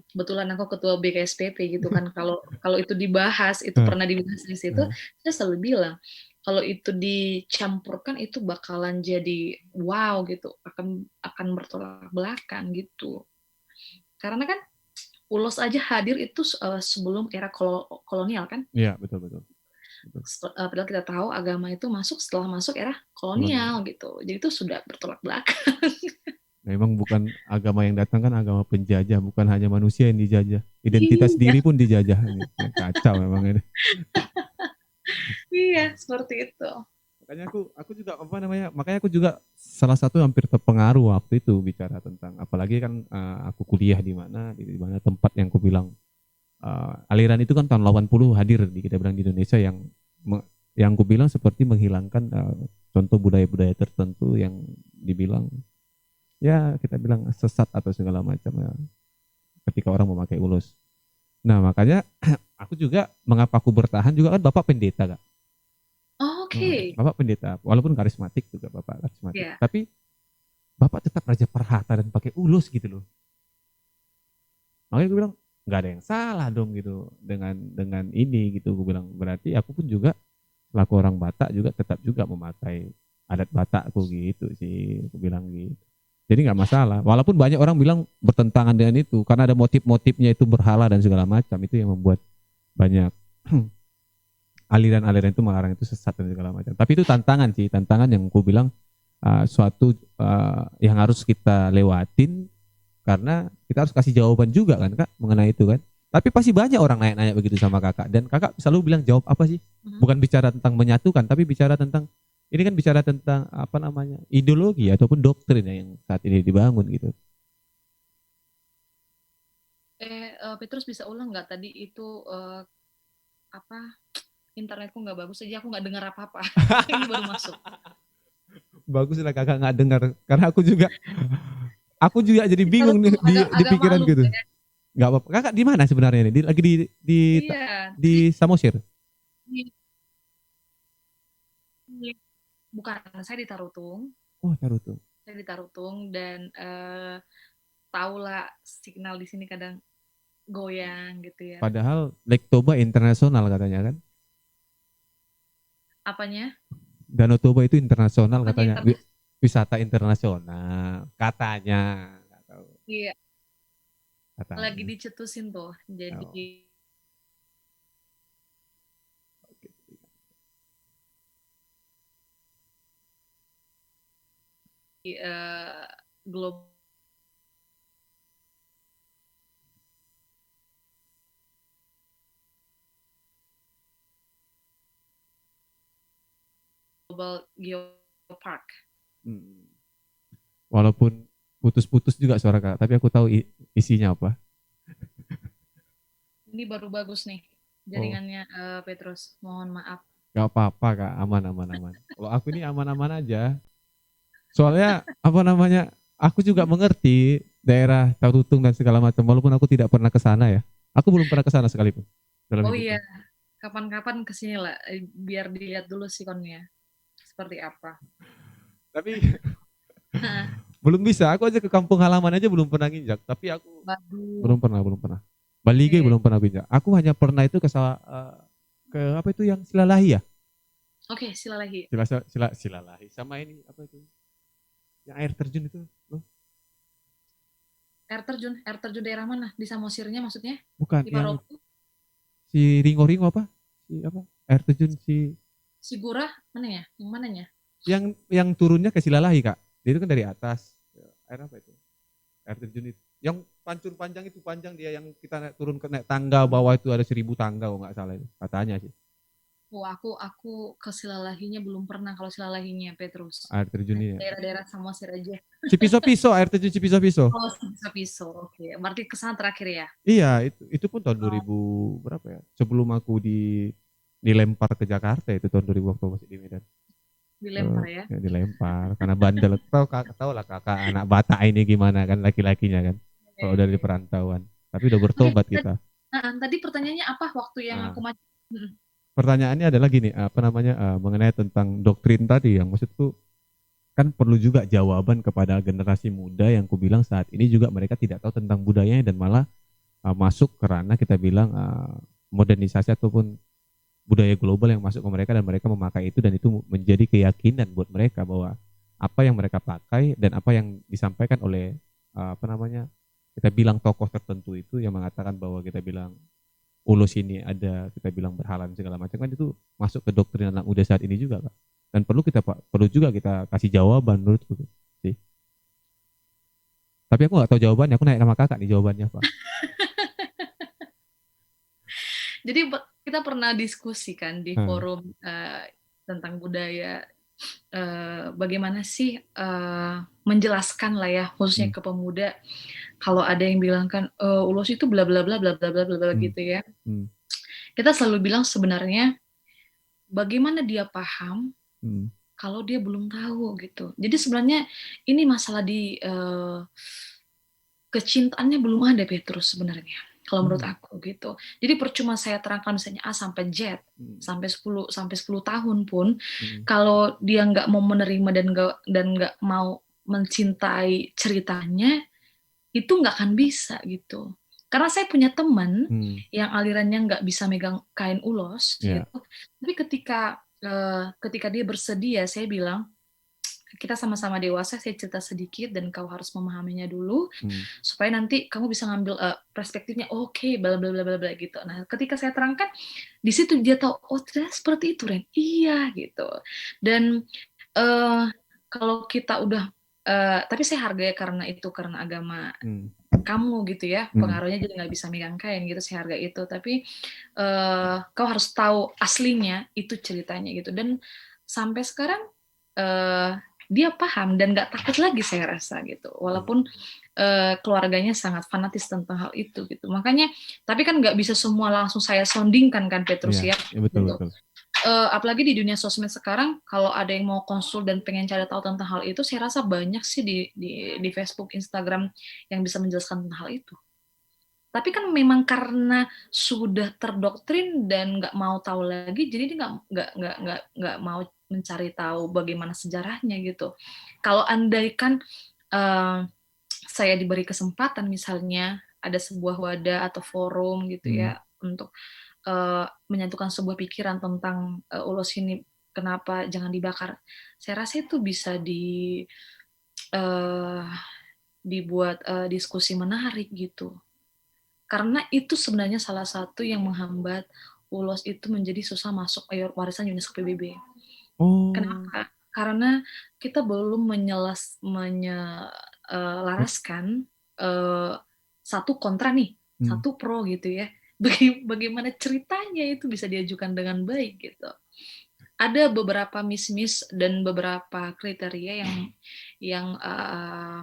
kebetulan aku ketua BKSPP gitu kan, kalau kalau itu dibahas, itu Nah, pernah dibahas di situ, nah, saya selalu bilang kalau itu dicampurkan itu bakalan jadi wow gitu, akan bertolak belakang gitu. Karena kan ulos aja hadir itu sebelum era kolonial kan. iya betul betul betul. Padahal kita tahu agama itu masuk setelah masuk era Kolonial. kolonial gitu. Jadi itu sudah bertolak belakang. Memang bukan agama yang datang kan agama penjajah, bukan hanya manusia yang dijajah. Identitas Iya, diri pun dijajah ini. Kacau memang ini. iya seperti itu. Makanya aku juga apa namanya? Makanya aku juga salah satu hampir terpengaruh waktu itu bicara tentang apalagi kan aku kuliah di mana tempat yang aku bilang aliran itu kan tahun 80 hadir di kita bilang di Indonesia yang aku bilang seperti menghilangkan contoh budaya-budaya tertentu yang dibilang ya kita bilang sesat atau segala macam ya ketika orang memakai ulos. Nah makanya aku juga mengapa aku bertahan juga kan bapak pendeta kak. Oke. Bapak pendeta walaupun karismatik juga bapak karismatik. Ya. Tapi bapak tetap raja perhata dan pakai ulos gitu loh. Makanya gue bilang nggak ada yang salah dong gitu dengan ini gitu. Gue bilang berarti aku pun juga selaku orang Batak juga tetap juga memakai adat Batakku gitu sih. Aku bilang gitu. Jadi nggak masalah. Walaupun banyak orang bilang bertentangan dengan itu karena ada motif-motifnya itu berhala dan segala macam itu yang membuat banyak aliran-aliran itu melarang itu sesat dan segala macam. Tapi itu tantangan sih, tantangan yang aku bilang suatu yang harus kita lewatin karena kita harus kasih jawaban juga kan Kak mengenai itu kan. Tapi pasti banyak orang nanya-nanya begitu sama Kakak dan Kakak selalu bilang jawab apa sih? Bukan bicara tentang menyatukan tapi bicara tentang ini kan bicara tentang apa namanya? Ideologi ataupun doktrin yang saat ini dibangun gitu. Petrus bisa ulang nggak tadi itu apa internetku nggak bagus aja aku nggak dengar apa-apa. Ini baru masuk. Bagus lah Kakak nggak dengar karena aku juga jadi bingung nih di agak pikiran malu gitu. ya. Nggak apa-apa. Kakak di mana sebenarnya ini? Lagi Iya, di Samosir. di, bukan saya di Tarutung. Oh, Tarutung. Saya di Tarutung dan tahulah signal di sini kadang goyang gitu ya. Padahal Lake Toba internasional katanya kan? Apanya? Danau Toba itu internasional Apanya katanya. internet? Wisata internasional katanya. Nggak tahu. Iya, lagi Katanya. dicetusin tuh. Oh, Jadi oke. global Geopark. Hmm. Walaupun putus-putus juga suara Kak, tapi aku tahu isinya apa. Ini baru bagus nih Oh, jaringannya Petrus. Mohon maaf. nggak apa-apa Kak, aman aman aman. Kalau aku ini aman-aman aja. Soalnya apa namanya? Aku juga mengerti daerah Tarutung dan segala macam walaupun aku tidak pernah ke sana ya. Aku belum pernah ke sana sekalipun dalam Oh hidupku. iya, kapan-kapan kesini lah, biar dilihat dulu sikonnya seperti apa. Tapi belum bisa. Aku aja ke kampung halaman aja belum pernah nginjak. Tapi aku Waduh. belum pernah. Balige Oke, belum pernah pinjak. Aku hanya pernah itu ke apa itu yang Silalahi ya? oke, Silalahi. Silalahi sama ini apa itu? Yang air terjun itu loh. Air terjun daerah mana? Di Samosirnya maksudnya? Bukan Di yang Paropo? si Ringo-Ringo apa? Si apa? Air terjun Sigurah mana ya? Yang mananya? yang turunnya ke Silalahi, Kak. Dia itu kan dari atas. Air apa itu? Air terjun itu. Yang pancur panjang itu panjang dia yang kita turun ke naik tangga bawah itu ada 1.000 tangga kalau nggak salah itu. Katanya sih. Oh, aku ke Silalahinya belum pernah kalau Silalahinya Petrus. Air terjun Hanya ini. daerah-daerah Samosir aja. Cipiso-piso, air terjun Cipiso-piso. Oh, Pisau. Oke, berarti kesana terakhir ya? Iya, itu pun tahun Oh, 2000 berapa ya? Sebelum aku dilempar ke Jakarta itu tahun 2000 waktu masih di Medan. dilempar ya? Ya dilempar karena bandel. Tahu lah kakak anak Batak ini gimana kan laki-lakinya kan. Kalau Oke, dari oke. perantauan. Tapi udah Oke, bertobat kita. tadi pertanyaannya apa waktu yang Nah, aku maju? pertanyaannya adalah gini, apa namanya mengenai tentang doktrin tadi yang maksudku kan perlu juga jawaban kepada generasi muda yang kubilang saat ini juga mereka tidak tahu tentang budayanya dan malah masuk karena kita bilang modernisasi ataupun budaya global yang masuk ke mereka dan mereka memakai itu dan itu menjadi keyakinan buat mereka bahwa apa yang mereka pakai dan apa yang disampaikan oleh apa namanya kita bilang tokoh tertentu itu yang mengatakan bahwa kita bilang ulus ini ada kita bilang berhala dan segala macam kan itu masuk ke doktrin anak muda saat ini juga Kak. Dan perlu juga kita kasih jawaban menurutku sih. Tapi aku nggak tahu jawabannya, aku naik nama kakak nih jawabannya apa. Jadi kita pernah diskusi kan di Hmm. forum tentang budaya, bagaimana sih menjelaskan lah ya, khususnya Hmm. ke pemuda, kalau ada yang bilang kan ulos itu bla bla bla bla bla bla bla Hmm. gitu ya. Hmm. Kita selalu bilang sebenarnya bagaimana dia paham Hmm. kalau dia belum tahu gitu. Jadi sebenarnya ini masalah di kecintaannya belum ada Petrus sebenarnya. Kalau menurut Hmm. aku gitu. Jadi percuma saya terangkan misalnya A sampai Z Hmm. sampai 10 tahun pun Hmm. kalau dia nggak mau menerima dan nggak mau mencintai ceritanya itu nggak akan bisa gitu. Karena saya punya teman Hmm. yang alirannya nggak bisa megang kain ulos Ya. gitu. Tapi ketika dia bersedia, saya bilang kita sama-sama dewasa, saya cerita sedikit dan kau harus memahaminya dulu supaya nanti kamu bisa ngambil perspektifnya, oke, bla bla bla bla bla gitu. Nah, ketika saya terangkan di situ dia tahu, oh ternyata seperti itu Ren, iya gitu. Dan kalau kita udah tapi saya hargai karena itu, karena agama kamu gitu ya, pengaruhnya jadi nggak bisa megang kain gitu, saya hargai itu. Tapi kau harus tahu aslinya itu ceritanya gitu. Dan sampai sekarang dia paham dan nggak takut lagi saya rasa gitu. Walaupun keluarganya sangat fanatis tentang hal itu gitu. Makanya, tapi kan nggak bisa semua langsung saya soundingkan kan Petrus Iya, ya. ya betul Gitu. betul. Apalagi di dunia sosmed sekarang, kalau ada yang mau konsul dan pengen cari tahu tentang hal itu, saya rasa banyak sih di Facebook, Instagram yang bisa menjelaskan tentang hal itu. Tapi kan memang karena sudah terdoktrin dan nggak mau tahu lagi, jadi dia nggak mau mencari tahu bagaimana sejarahnya gitu. Kalau andaikan saya diberi kesempatan, misalnya ada sebuah wadah atau forum gitu ya untuk menyatukan sebuah pikiran tentang ulos ini kenapa jangan dibakar. Saya rasa itu bisa dibuat diskusi menarik gitu. Karena itu sebenarnya salah satu yang menghambat ulos itu menjadi susah masuk warisan UNESCO PBB. Kenapa? Karena kita belum menyelaraskan satu kontra nih, satu pro gitu ya. Bagaimana ceritanya itu bisa diajukan dengan baik gitu. Ada beberapa miss dan beberapa kriteria yang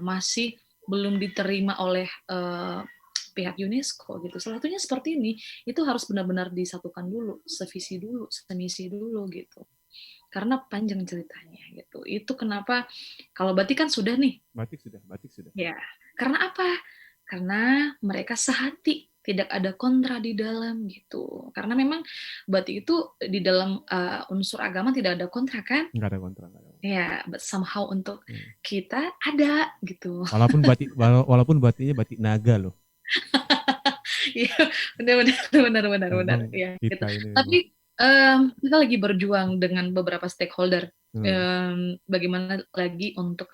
masih belum diterima oleh pihak UNESCO gitu. Salah satunya seperti ini, itu harus benar-benar disatukan dulu, sevisi dulu, semisi dulu gitu. Karena panjang ceritanya gitu. Itu kenapa kalau batik kan sudah nih. Batik sudah. Ya, karena apa? Karena mereka sehati, tidak ada kontra di dalam gitu. Karena memang batik itu di dalam unsur agama tidak ada kontra kan? Nggak ada kontra. Ya, but somehow untuk kita ada gitu. Walaupun batiknya batik naga loh. Iya, benar. Ya, gitu. Tapi kita lagi berjuang dengan beberapa stakeholder. Bagaimana lagi untuk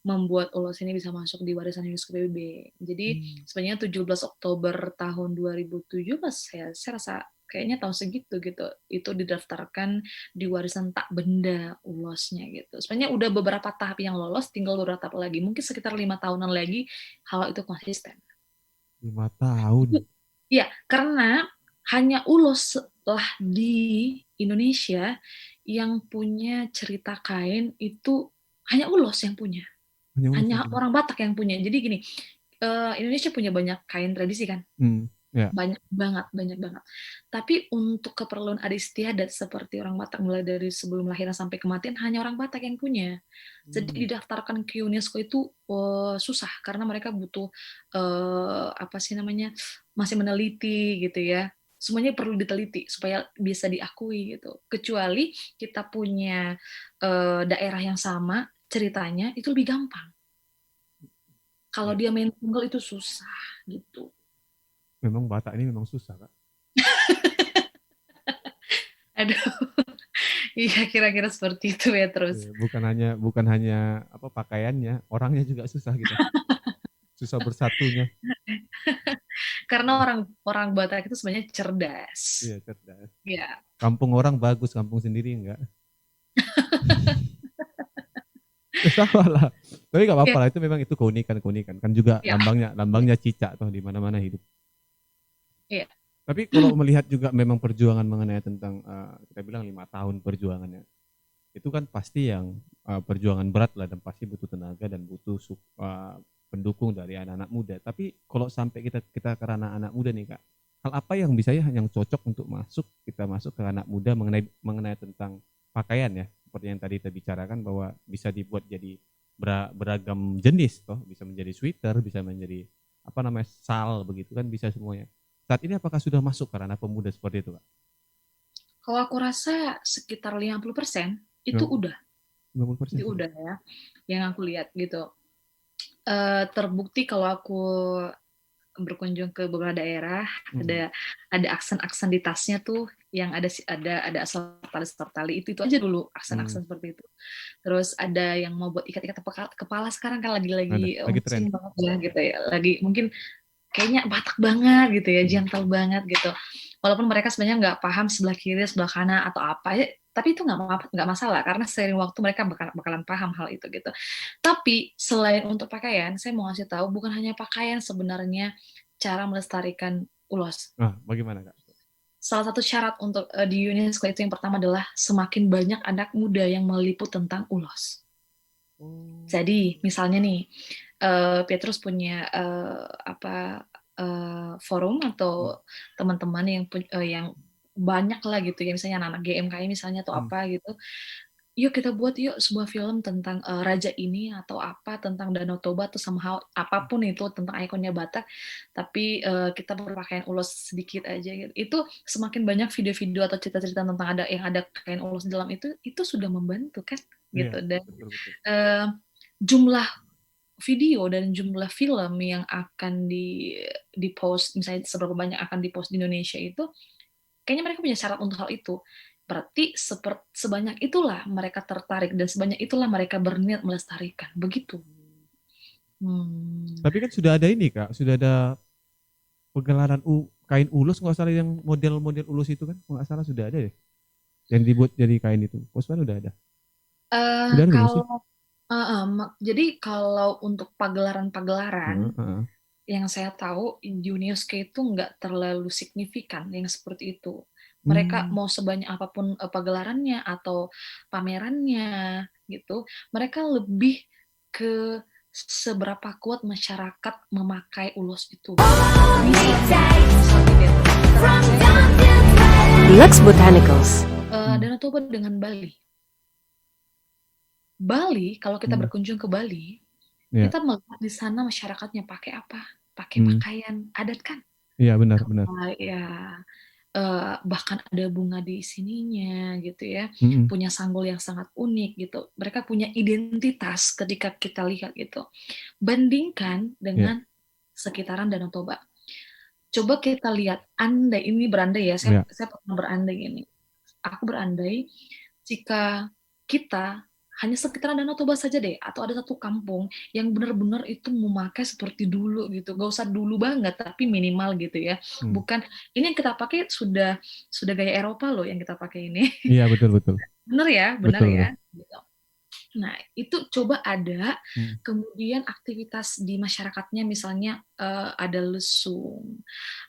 membuat ulos ini bisa masuk di warisan UNESCO PBB. Jadi sebenarnya 17 Oktober tahun 2017 saya rasa kayaknya tahun segitu gitu itu didaftarkan di warisan tak benda ulosnya gitu. Sebenarnya udah beberapa tahap yang lolos, tinggal beberapa tahap lagi, mungkin sekitar 5 tahunan lagi hal itu konsisten. 5 tahun. Ya, karena hanya ulos lah di Indonesia yang punya cerita kain itu hanya ulos yang punya. Hanya orang Batak yang punya. Jadi gini, Indonesia punya banyak kain tradisi kan? Banyak banget. Tapi untuk keperluan adat istiadat seperti orang Batak mulai dari sebelum lahiran sampai kematian hanya orang Batak yang punya. Jadi didaftarkan ke UNESCO itu susah karena mereka butuh masih meneliti gitu ya. Semuanya perlu diteliti supaya bisa diakui gitu. Kecuali kita punya daerah yang sama ceritanya itu lebih gampang. Kalau dia main tunggal itu susah gitu. Memang Batak ini memang susah, Kak. Aduh, iya kira-kira seperti itu ya terus. Bukan hanya apa pakaiannya, orangnya juga susah gitu. Susah bersatunya. Karena orang Batak itu sebenarnya cerdas. Iya, cerdas. Iya. Kampung orang bagus, kampung sendiri enggak. Sama lah. Tapi nggak apa-apa lah, itu memang itu keunikan kan juga lambangnya cicak tuh di mana-mana hidup. Iya. Tapi kalau melihat juga memang perjuangan mengenai tentang kita bilang 5 tahun perjuangannya, itu kan pasti yang perjuangan berat lah dan pasti butuh tenaga dan butuh pendukung dari anak-anak muda. Tapi kalau sampai kita ke anak-anak muda nih Kak, hal apa yang bisa yang cocok untuk kita masuk ke anak muda mengenai tentang pakaian ya, seperti yang tadi kita bicarakan bahwa bisa dibuat jadi beragam jenis toh, bisa menjadi sweater, bisa menjadi sal begitu kan, bisa semuanya. Saat ini apakah sudah masuk ke anak pemuda seperti itu Kak? Kalau aku rasa sekitar 50% itu udah. 50%. Itu udah ya, yang aku lihat gitu. Terbukti kalau aku berkunjung ke beberapa daerah, Hmm. ada aksen-aksen di tasnya tuh yang ada asal tali itu aja dulu Hmm. aksen-aksen seperti itu. Terus ada yang mau buat ikat-ikat kepala sekarang kan Ada, lagi lagi tren. musim banget ya gitu ya. Lagi mungkin kayaknya Batak banget gitu ya, Hmm. gentle banget gitu. Walaupun mereka sebenarnya nggak paham sebelah kiri, sebelah kanan atau apa ya, tapi itu nggak masalah karena seiring waktu mereka bakalan paham hal itu gitu. Tapi selain untuk pakaian, saya mau ngasih tahu bukan hanya pakaian sebenarnya cara melestarikan ulos. Ah, bagaimana Kak? Salah satu syarat untuk di UNESCO itu yang pertama adalah semakin banyak anak muda yang meliput tentang ulos. Oh. Jadi misalnya nih, Petrus punya apa forum Hmm. atau teman-teman yang banyak lah gitu ya, misalnya anak-anak GMKI misalnya atau Hmm. apa gitu. Yuk kita buat yuk sebuah film tentang raja ini atau apa tentang Danau Toba atau somehow apapun itu tentang ikonnya Batak, tapi kita berpakaian ulos sedikit aja gitu. Itu semakin banyak video-video atau cerita-cerita tentang ada kain ulos di dalam itu sudah membantu kan Iya, gitu. Dan betul betul. eh, jumlah video dan jumlah film yang akan di post misalnya seberapa banyak akan di post di Indonesia itu kayaknya mereka punya syarat untuk hal itu. Berarti sebanyak itulah mereka tertarik dan sebanyak itulah mereka berniat melestarikan. Begitu. Hmm. Tapi kan sudah ada ini Kak, sudah ada pegelaran kain ulus nggak salah yang model-model ulus itu kan, nggak salah sudah ada ya, yang dibuat jadi kain itu. Kosman udah ada. Sudah ada belum sih? Kalau jadi kalau untuk pagelaran-pagelaran Heeh, heeh. yang saya tahu UNESCO itu nggak terlalu signifikan yang seperti itu. Mereka Hmm. mau sebanyak apapun pagelarannya atau pamerannya gitu, mereka lebih ke seberapa kuat masyarakat memakai ulos itu. Misalnya gitu. Lux Botanicals. Hmm. Danau Toba dengan Bali. Bali, kalau kita Hmm. berkunjung ke Bali, Ya. kita melihat di sana masyarakatnya pakai apa? Pakai Hmm. pakaian adat kan? Iya benar benar. Ya, bahkan ada bunga di sininya gitu ya, Hmm. punya sanggul yang sangat unik gitu. Mereka punya identitas ketika kita lihat gitu. Bandingkan Ya. dengan sekitaran Danau Toba. Coba kita lihat, andai ini berandai ya, Ya. saya pernah berandai ini. Aku berandai jika kita hanya sekitaran Danau Toba saja deh, atau ada satu kampung yang benar-benar itu memakai seperti dulu gitu, gak usah dulu banget, tapi minimal gitu ya. Hmm. Bukan ini yang kita pakai sudah gaya Eropa loh yang kita pakai ini. Iya betul betul. Benar Betul ya. betul. Gitu. Nah, itu coba ada, Hmm. kemudian aktivitas di masyarakatnya misalnya ada lesung,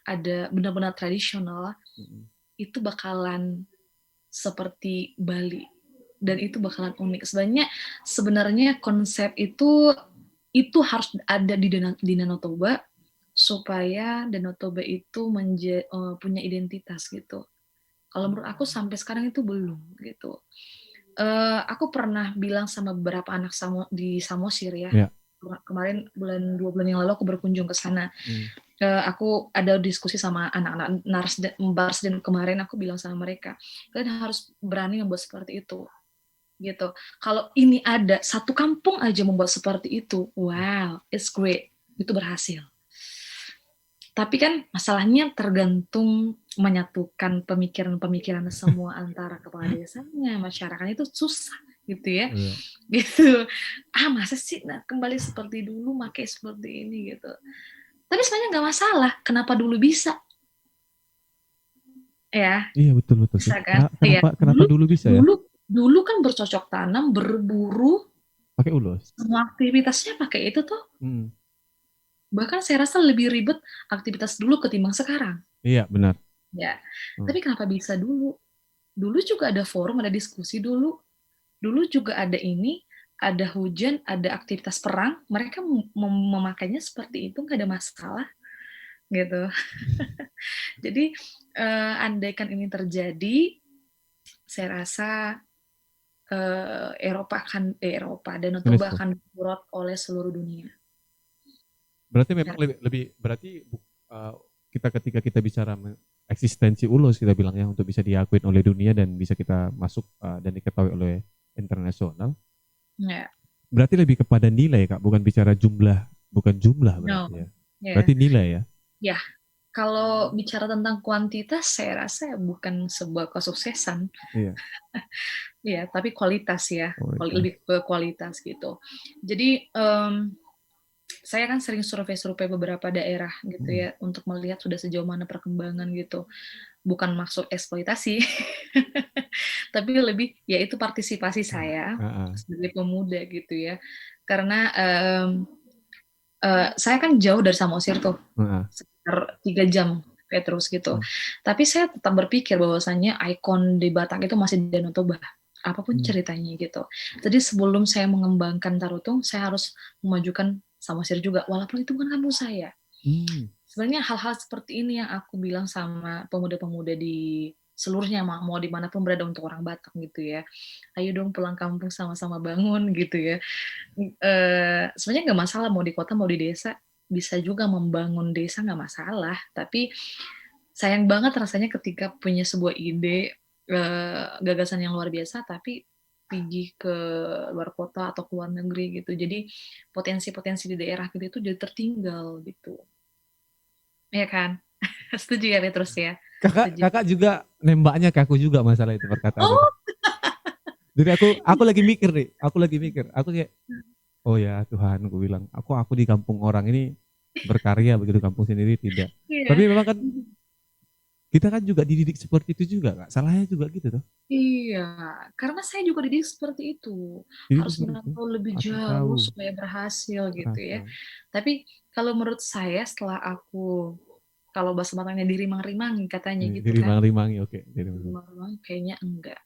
ada benar-benar tradisional, Hmm. itu bakalan seperti Bali dan itu bakalan unik. Sebenarnya konsep itu harus ada di Danau Toba supaya Danau Toba itu punya identitas gitu. Kalau menurut aku sampai sekarang itu belum gitu. Aku pernah bilang sama beberapa anak di Samosir ya. Ya. Kemarin 2 bulan yang lalu aku berkunjung ke sana. Hmm. Aku ada diskusi sama anak-anak Barsden kemarin, aku bilang sama mereka, kalian harus berani membuat seperti itu gitu. Kalau ini ada satu kampung aja membuat seperti itu, wow, it's great, itu berhasil. Tapi kan masalahnya tergantung menyatukan pemikiran-pemikiran semua antara kepala desanya, masyarakat itu susah gitu ya. Iya. Gitu. Masa sih kembali seperti dulu, pakai seperti ini gitu. Tapi sebenarnya nggak masalah. Kenapa dulu bisa? Ya, Iya betul betul sih. bisa kan? Ya, Kenapa dulu bisa ya? dulu dulu kan bercocok tanam, berburu, Pakai ulos. semua aktivitasnya pakai itu tuh. Hmm. Bahkan saya rasa lebih ribet aktivitas dulu ketimbang sekarang. Iya benar. Ya, Hmm. tapi kenapa bisa dulu? Dulu juga ada forum, ada diskusi dulu. Dulu juga ada ini, ada hujan, ada aktivitas perang. Mereka memakainya seperti itu, nggak ada masalah gitu. Jadi andaikan ini terjadi, saya rasa Eropa dan Toba UNESCO. akan disorot oleh seluruh dunia. Berarti memang lebih berarti uh, kita ketika kita bicara eksistensi ulos kita bilang ya untuk bisa diakui oleh dunia dan bisa kita masuk dan diketahui oleh internasional. Ya. Berarti lebih kepada nilai Kak, bukan bicara jumlah, bukan jumlah berarti No. ya. Yeah. Berarti nilai ya. Ya, kalau bicara tentang kuantitas, saya rasa bukan sebuah kesuksesan, Iya. ya, tapi kualitas ya, Kualitas. lebih ke kualitas gitu. Jadi saya kan sering survei-survei beberapa daerah gitu Mm. ya untuk melihat sudah sejauh mana perkembangan gitu. Bukan maksud eksploitasi, tapi lebih ya itu partisipasi saya Heeh. sebagai pemuda gitu ya. Karena saya kan jauh dari Samosir tuh, Heeh. sekitar 3 jam Petrus gitu. Mm. Tapi saya tetap berpikir bahwasannya ikon di Batak itu masih Danau Toba, apapun Mm. ceritanya gitu. Jadi sebelum saya mengembangkan Tarutung, saya harus memajukan Samosir juga, walaupun itu bukan kampung saya. Mm. Sebenarnya hal-hal seperti ini yang aku bilang sama pemuda-pemuda di seluruhnya, mau dimanapun berada untuk orang Batak gitu ya. Ayo dong pulang kampung sama-sama bangun gitu ya. Sebenarnya nggak masalah mau di kota mau di desa, bisa juga membangun desa nggak masalah. Tapi sayang banget rasanya ketika punya sebuah ide, gagasan yang luar biasa, tapi pergi ke luar kota atau ke luar negeri gitu. Jadi potensi-potensi di daerah gitu itu jadi tertinggal gitu. Ya kan? Setuju ya Petrus ya? Kakak Setuju. kakak juga nembaknya ke aku juga masalah itu perkataan itu. Oh, Jadi aku lagi mikir nih, aku lagi mikir, aku kayak oh ya Tuhan, aku bilang, aku di kampung orang ini berkarya begitu kampung sendiri tidak. iya. Tapi memang kan kita kan juga dididik seperti itu juga, Kak. Salahnya juga gitu tuh. Iya, karena saya juga dididik seperti itu. Dididik Harus seperti itu. merantau lebih Harus jauh tahu supaya berhasil gitu ya. rasa. Tapi kalau menurut saya setelah aku, kalau bahasa Bataknya dirimang-rimangi katanya gitu kan, Dirimang-rimangi, oke. Dirimang. dirimang-rimangi kayaknya enggak.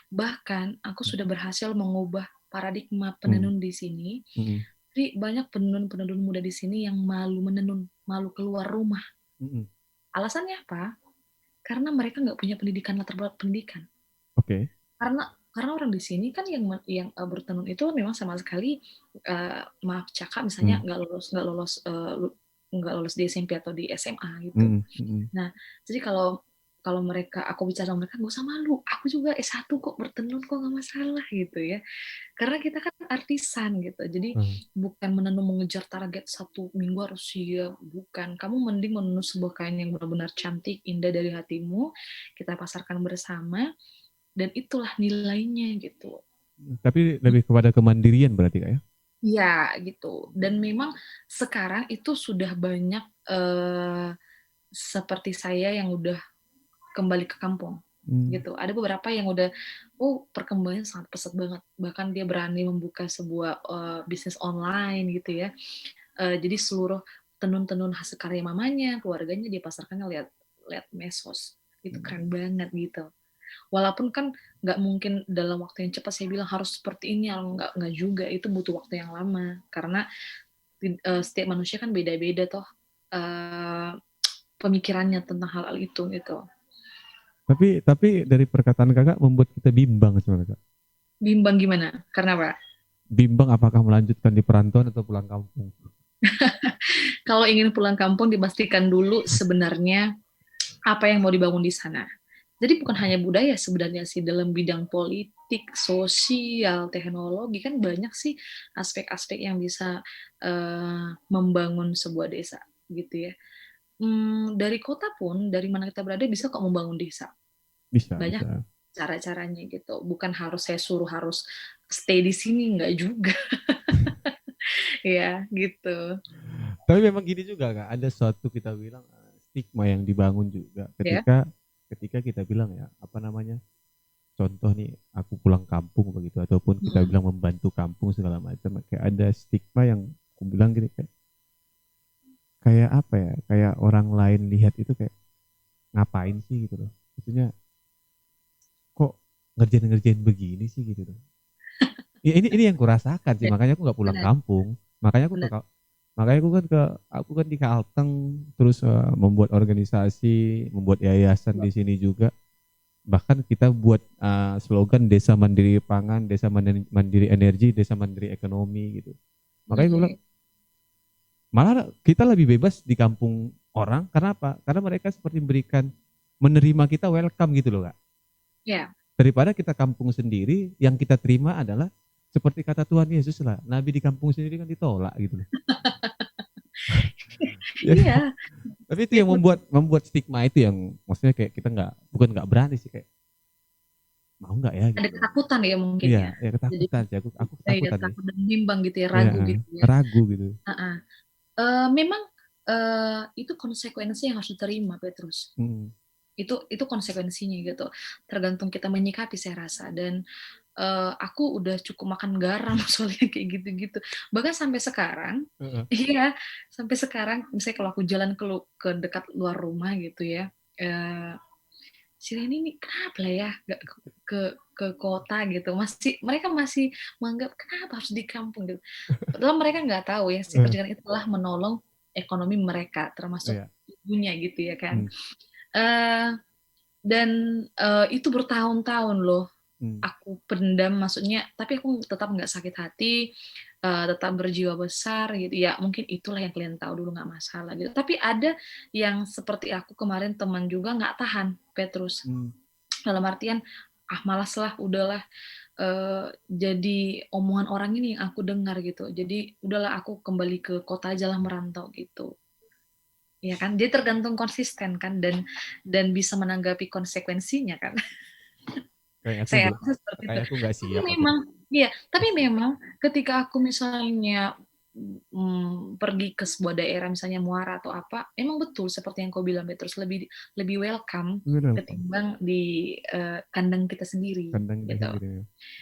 Bahkan aku sudah berhasil mengubah paradigma Hmm. penenun di sini. Hmm. Jadi banyak penenun-penenun muda di sini yang malu menenun, malu keluar rumah. Hmm. Alasannya apa? Karena mereka nggak punya pendidikan, latar belakang pendidikan. Oke. Karena orang di sini kan yang bertenun itu memang sama sekali, maaf cakap misalnya Hmm. nggak lolos di SMP atau di SMA gitu. Hmm. Hmm. Nah, jadi kalau kalau mereka aku bicara sama mereka nggak usah malu, aku juga S1 kok bertenun kok nggak masalah gitu ya. Karena kita kan artisan gitu. Jadi Hmm. bukan menenun mengejar target 1 minggu harus siap, bukan. Kamu mending menenun sebuah kain yang benar-benar cantik, indah dari hatimu, kita pasarkan bersama, dan itulah nilainya gitu. Tapi lebih kepada kemandirian berarti Kak ya? Ya gitu. Dan memang sekarang itu sudah banyak seperti saya yang udah kembali ke kampung Hmm. gitu. Ada beberapa yang udah, perkembangannya sangat pesat banget. Bahkan dia berani membuka sebuah bisnis online gitu ya. Jadi seluruh tenun-tenun hasil karya mamanya, keluarganya dia pasarkannya lihat lihat medsos. Itu keren banget gitu. Walaupun kan nggak mungkin dalam waktu yang cepat saya bilang harus seperti ini, nggak juga, itu butuh waktu yang lama karena setiap manusia kan beda-beda toh, eh, pemikirannya tentang hal-hal itu gitu. Tapi dari perkataan Kakak membuat kita bimbang sebenarnya Kak. Bimbang gimana? Karena apa? Bimbang apakah melanjutkan di perantauan atau pulang kampung. Kalau ingin pulang kampung dipastikan dulu sebenarnya apa yang mau dibangun di sana. Jadi bukan hanya budaya sebenarnya sih, dalam bidang politik, sosial, teknologi kan banyak sih aspek-aspek yang bisa membangun sebuah desa gitu ya. Dari kota pun, dari mana kita berada bisa kok membangun desa. Bisa, Banyak bisa. cara-caranya gitu. Bukan harus saya suruh harus stay di sini, nggak juga. Ya gitu. Tapi memang gini juga Kak, ada suatu kita bilang stigma yang dibangun juga Ya. ketika kita bilang ya, apa namanya? Contoh nih, aku pulang kampung begitu ataupun kita Mm-mm. bilang membantu kampung segala macam, kayak ada stigma yang aku bilang gini kayak apa ya? Kayak orang lain lihat itu kayak ngapain sih gitu loh. Maksudnya kok ngerjain-ngerjain begini sih gitu loh. Ya ini yang kurasakan sih, Ya, makanya aku nggak pulang benar, kampung. benar. Makanya aku kan di Kalteng terus membuat organisasi, membuat yayasan di sini juga. Bahkan kita buat slogan Desa Mandiri Pangan, Desa Mandiri Energi, Desa Mandiri Ekonomi gitu. Makanya gue bilang Mm-mm. malah kita lebih bebas di kampung orang karena apa? Karena mereka seperti memberikan menerima kita welcome gitu loh Kak. Ya, Daripada kita kampung sendiri yang kita terima adalah seperti kata Tuhan Yesus lah, nabi di kampung sendiri kan ditolak gitu loh. Ya, iya. Tapi itu yang Itu membuat stigma itu yang maksudnya kayak kita bukan nggak berani sih, kayak mau nggak ya ada gitu. ketakutan ya mungkin Iya, ya. ya Jadi ketakutan sih, aku ya ketakutan sih. takut dan bimbang gitu ya, Iya, ragu gitu ya. ragu gitu. Heeh. Memang itu konsekuensi yang harus diterima, Petrus. Hmm. Itu konsekuensinya gitu. Tergantung kita menyikapi saya rasa. Dan aku udah cukup makan garam soalnya kayak gitu-gitu. Bahkan sampai sekarang, Heeh. iya, sampai sekarang misalnya kalau aku jalan ke dekat luar rumah gitu ya, eh, si Reni ini kenapa lah ya nggak ke kota gitu, mereka masih menganggap kenapa harus di kampung gitu. Padahal mereka nggak tahu ya si Eh, perjalanan itu telah menolong ekonomi mereka termasuk iya. ibunya gitu ya kan. Hmm. Eh, dan itu bertahun-tahun loh Hmm. aku pendam, maksudnya tapi aku tetap nggak sakit hati, tetap berjiwa besar gitu ya, mungkin itulah yang kalian tahu dulu, nggak masalah gitu. Tapi ada yang seperti aku kemarin, teman juga nggak tahan, Petrus, Hmm. dalam artian malas lah, udahlah, jadi omongan orang ini yang aku dengar gitu, jadi udahlah aku kembali ke kota aja lah, merantau gitu ya kan. Dia tergantung konsisten kan, dan bisa menanggapi konsekuensinya kan. Kayak aku Saya belum, rasa seperti itu. kayak aku nggak Tapi siap aku. memang, iya, tapi memang ketika aku misalnya pergi ke sebuah daerah misalnya Muara atau apa, emang betul seperti yang kau bilang, Petrus, lebih lebih welcome Bener kan? ketimbang di kandang kita sendiri Kandang kita gitu. sendiri.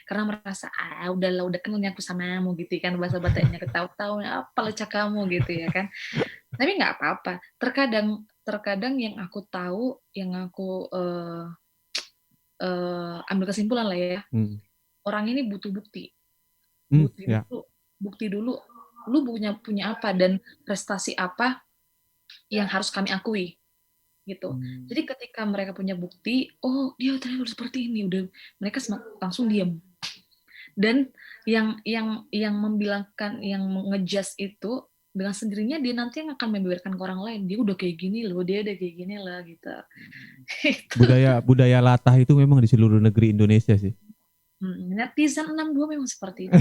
Karena merasa udahlah, udah kenalnya aku samamu gitu kan, bahasa Batanya ketahu-tahu apa lecak kamu gitu ya kan. Tapi nggak apa-apa. Terkadang terkadang yang aku tahu, yang aku ambil kesimpulan lah ya, Hmm. orang ini butuh bukti, Hmm. Ya. bukti dulu, lu punya apa dan prestasi apa yang harus kami akui gitu. Hmm. Jadi ketika mereka punya bukti, oh dia ternyata seperti ini, udah mereka langsung diam. Dan yang membilangkan, yang ngejudge itu dengan sendirinya dia nanti yang akan membeberkan ke orang lain, dia udah kayak gini loh, dia udah kayak gini lah gitu. Itu Budaya budaya latah itu memang di seluruh negeri Indonesia sih. netizen 62 memang seperti itu.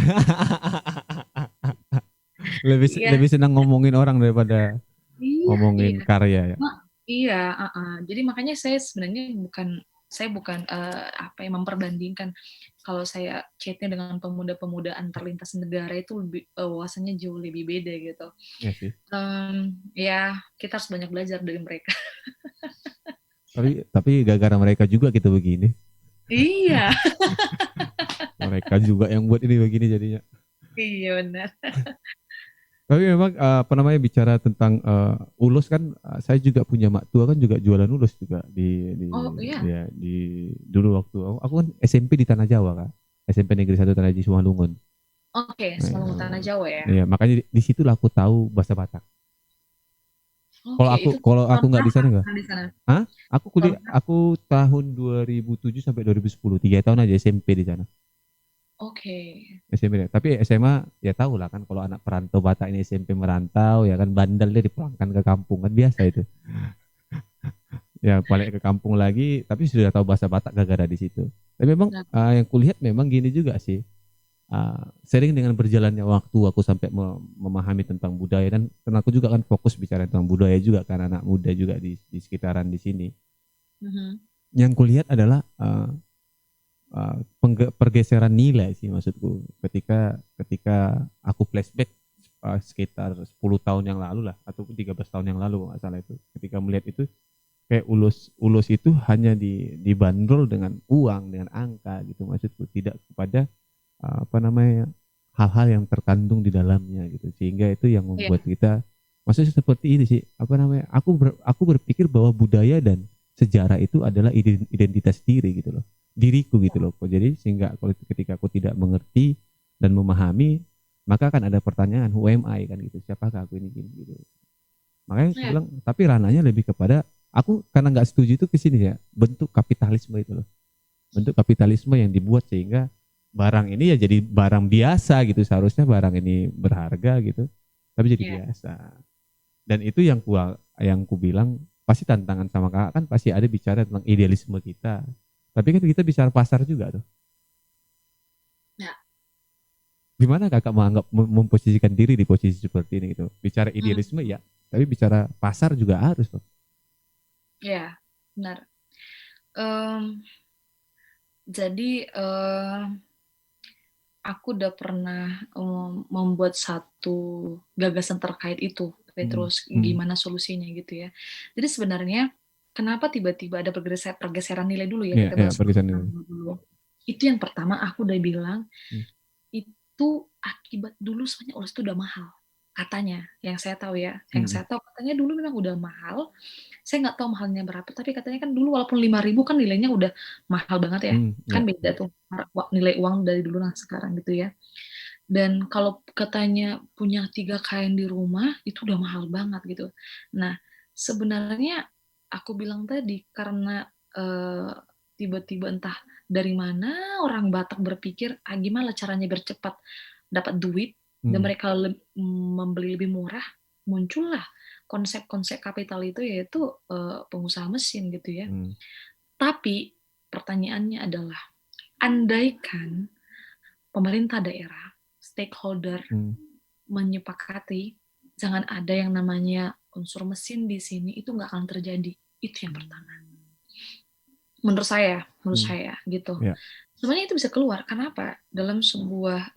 lebih Iya, lebih senang ngomongin orang daripada iya, ngomongin iya. karya ya. Iya, jadi makanya saya sebenarnya bukan apa yang memperbandingkan. Kalau saya chatnya dengan pemuda-pemuda antar lintas negara itu lebih wawasannya jauh lebih beda gitu. Ya sih. Ya kita harus banyak belajar dari mereka. Tapi gara-gara mereka juga kita begini. Iya, Mereka juga yang buat ini begini jadinya. iya benar. Tapi memang apa namanya, bicara tentang ulus kan, saya juga punya mak tua kan juga jualan ulus juga di Oh iya, ya di dulu waktu aku kan SMP di Tanah Jawa kan. SMP Negeri 1 Tanah Ji Simalungun. oke, selalu tanah Jawa ya. Ya, makanya di situ lah aku tahu bahasa Batak. Kalau Oke, aku itu kalau aku tahun nggak di berapa sana nggak. di sana? Hah? Aku Tahun kuliah, berapa? aku tahun 2007 sampai 2010, 3 tahun aja SMP di sana. Oke. SMP deh. Tapi SMA ya tahu lah kan, kalau anak perantau Batak ini SMP merantau ya kan, bandel dia dipulangkan ke kampung kan, biasa itu. Ya balik ke kampung lagi, tapi sudah tahu bahasa Batak gara-gara di situ. Tapi memang Nah, yang kulihat memang gini juga sih. Sering dengan berjalannya waktu aku sampai memahami tentang budaya, dan karena aku juga kan fokus bicara tentang budaya juga kan, anak muda juga di sekitaran di sini. mhm. Yang kulihat adalah pergeseran nilai sih, maksudku, ketika ketika aku flashback sekitar 10 tahun yang lalu lah, atau 13 tahun yang lalu nggak salah itu, ketika melihat itu kayak ulus ulus itu hanya dibanderol dengan uang, dengan angka gitu, maksudku tidak kepada apa namanya, hal-hal yang terkandung di dalamnya gitu, sehingga itu yang Iya, membuat kita, maksudnya seperti ini sih, apa namanya, aku berpikir bahwa budaya dan sejarah itu adalah identitas diri gitu loh, diriku gitu loh kok. Jadi sehingga kalau ketika aku tidak mengerti dan memahami, maka akan ada pertanyaan, who am I kan gitu, siapakah aku ini gitu. Makanya aku iya, bilang, tapi ranahnya lebih kepada, aku karena nggak setuju itu ke sini ya, bentuk kapitalisme itu loh, bentuk kapitalisme yang dibuat sehingga barang ini ya jadi barang biasa gitu, seharusnya barang ini berharga gitu, tapi jadi iya. biasa. Dan itu yang ku bilang, pasti tantangan sama kakak kan, pasti ada bicara tentang idealisme kita, tapi kan kita bicara pasar juga tuh. Nah, Gimana kakak menganggap memposisikan diri di posisi seperti ini gitu, bicara hmm. idealisme ya, Tapi bicara pasar juga harus tuh. Ya, benar. Em, jadi aku udah pernah membuat satu gagasan terkait itu, Hmm. terus Hmm. gimana solusinya gitu ya. Jadi sebenarnya kenapa tiba-tiba ada pergeseran nilai dulu ya, Iya, kita iya, bahas pergeseran ini. dulu. Itu yang pertama aku udah bilang, Hmm. itu akibat dulu sebenarnya ulas itu udah mahal. Katanya, yang saya tahu ya, yang Hmm. saya tahu katanya dulu memang udah mahal. Saya nggak tahu mahalnya berapa, tapi katanya kan dulu walaupun 5.000 kan nilainya udah mahal banget ya. Hmm. Kan Ya. beda tuh nilai uang dari dulu nah sekarang gitu ya. Dan kalau katanya punya 3 kain di rumah, itu udah mahal banget gitu. Nah, sebenarnya aku bilang tadi karena eh, tiba-tiba entah dari mana orang Batak berpikir, gimana caranya bercepat dapat duit, dan Hmm. mereka membeli lebih murah, muncullah konsep-konsep kapital itu, yaitu pengusaha mesin gitu ya. Hmm. Tapi pertanyaannya adalah, andaikan pemerintah daerah, stakeholder Hmm. menyepakati jangan ada yang namanya unsur mesin di sini, itu nggak akan terjadi. Itu yang pertama. Menurut Hmm. saya gitu. Ya, Sebenarnya itu bisa keluar. Kenapa? Dalam sebuah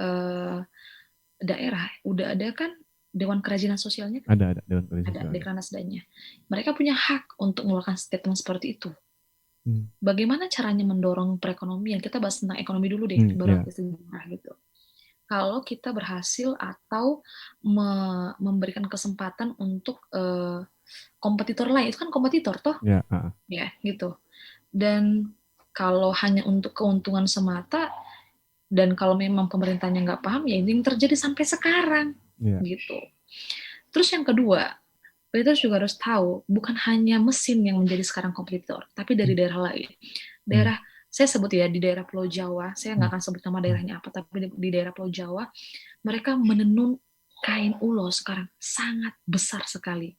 daerah udah ada kan Dewan Kerajinan Sosialnya, kan? ada Dewan Kerajinan Ada Sosial ada. Dekranasdanya. Mereka punya hak untuk mengeluarkan statement seperti itu. Hmm. Bagaimana caranya mendorong perekonomian? Kita bahas tentang ekonomi dulu deh, Hmm. baru Ya. ke sejarah gitu. Kalau kita berhasil atau memberikan kesempatan untuk kompetitor lain, itu kan kompetitor toh, Ya. ya gitu. Dan kalau hanya untuk keuntungan semata, dan kalau memang pemerintahnya nggak paham, ya ini yang terjadi sampai sekarang Ya. gitu. Terus yang kedua, kita juga harus tahu bukan hanya mesin yang menjadi sekarang kompetitor, tapi dari Hmm. daerah lain. Hmm. Daerah, saya sebut ya, di daerah Pulau Jawa, saya Hmm. nggak akan sebut nama daerahnya apa, tapi di daerah Pulau Jawa mereka menenun kain ulos sekarang sangat besar sekali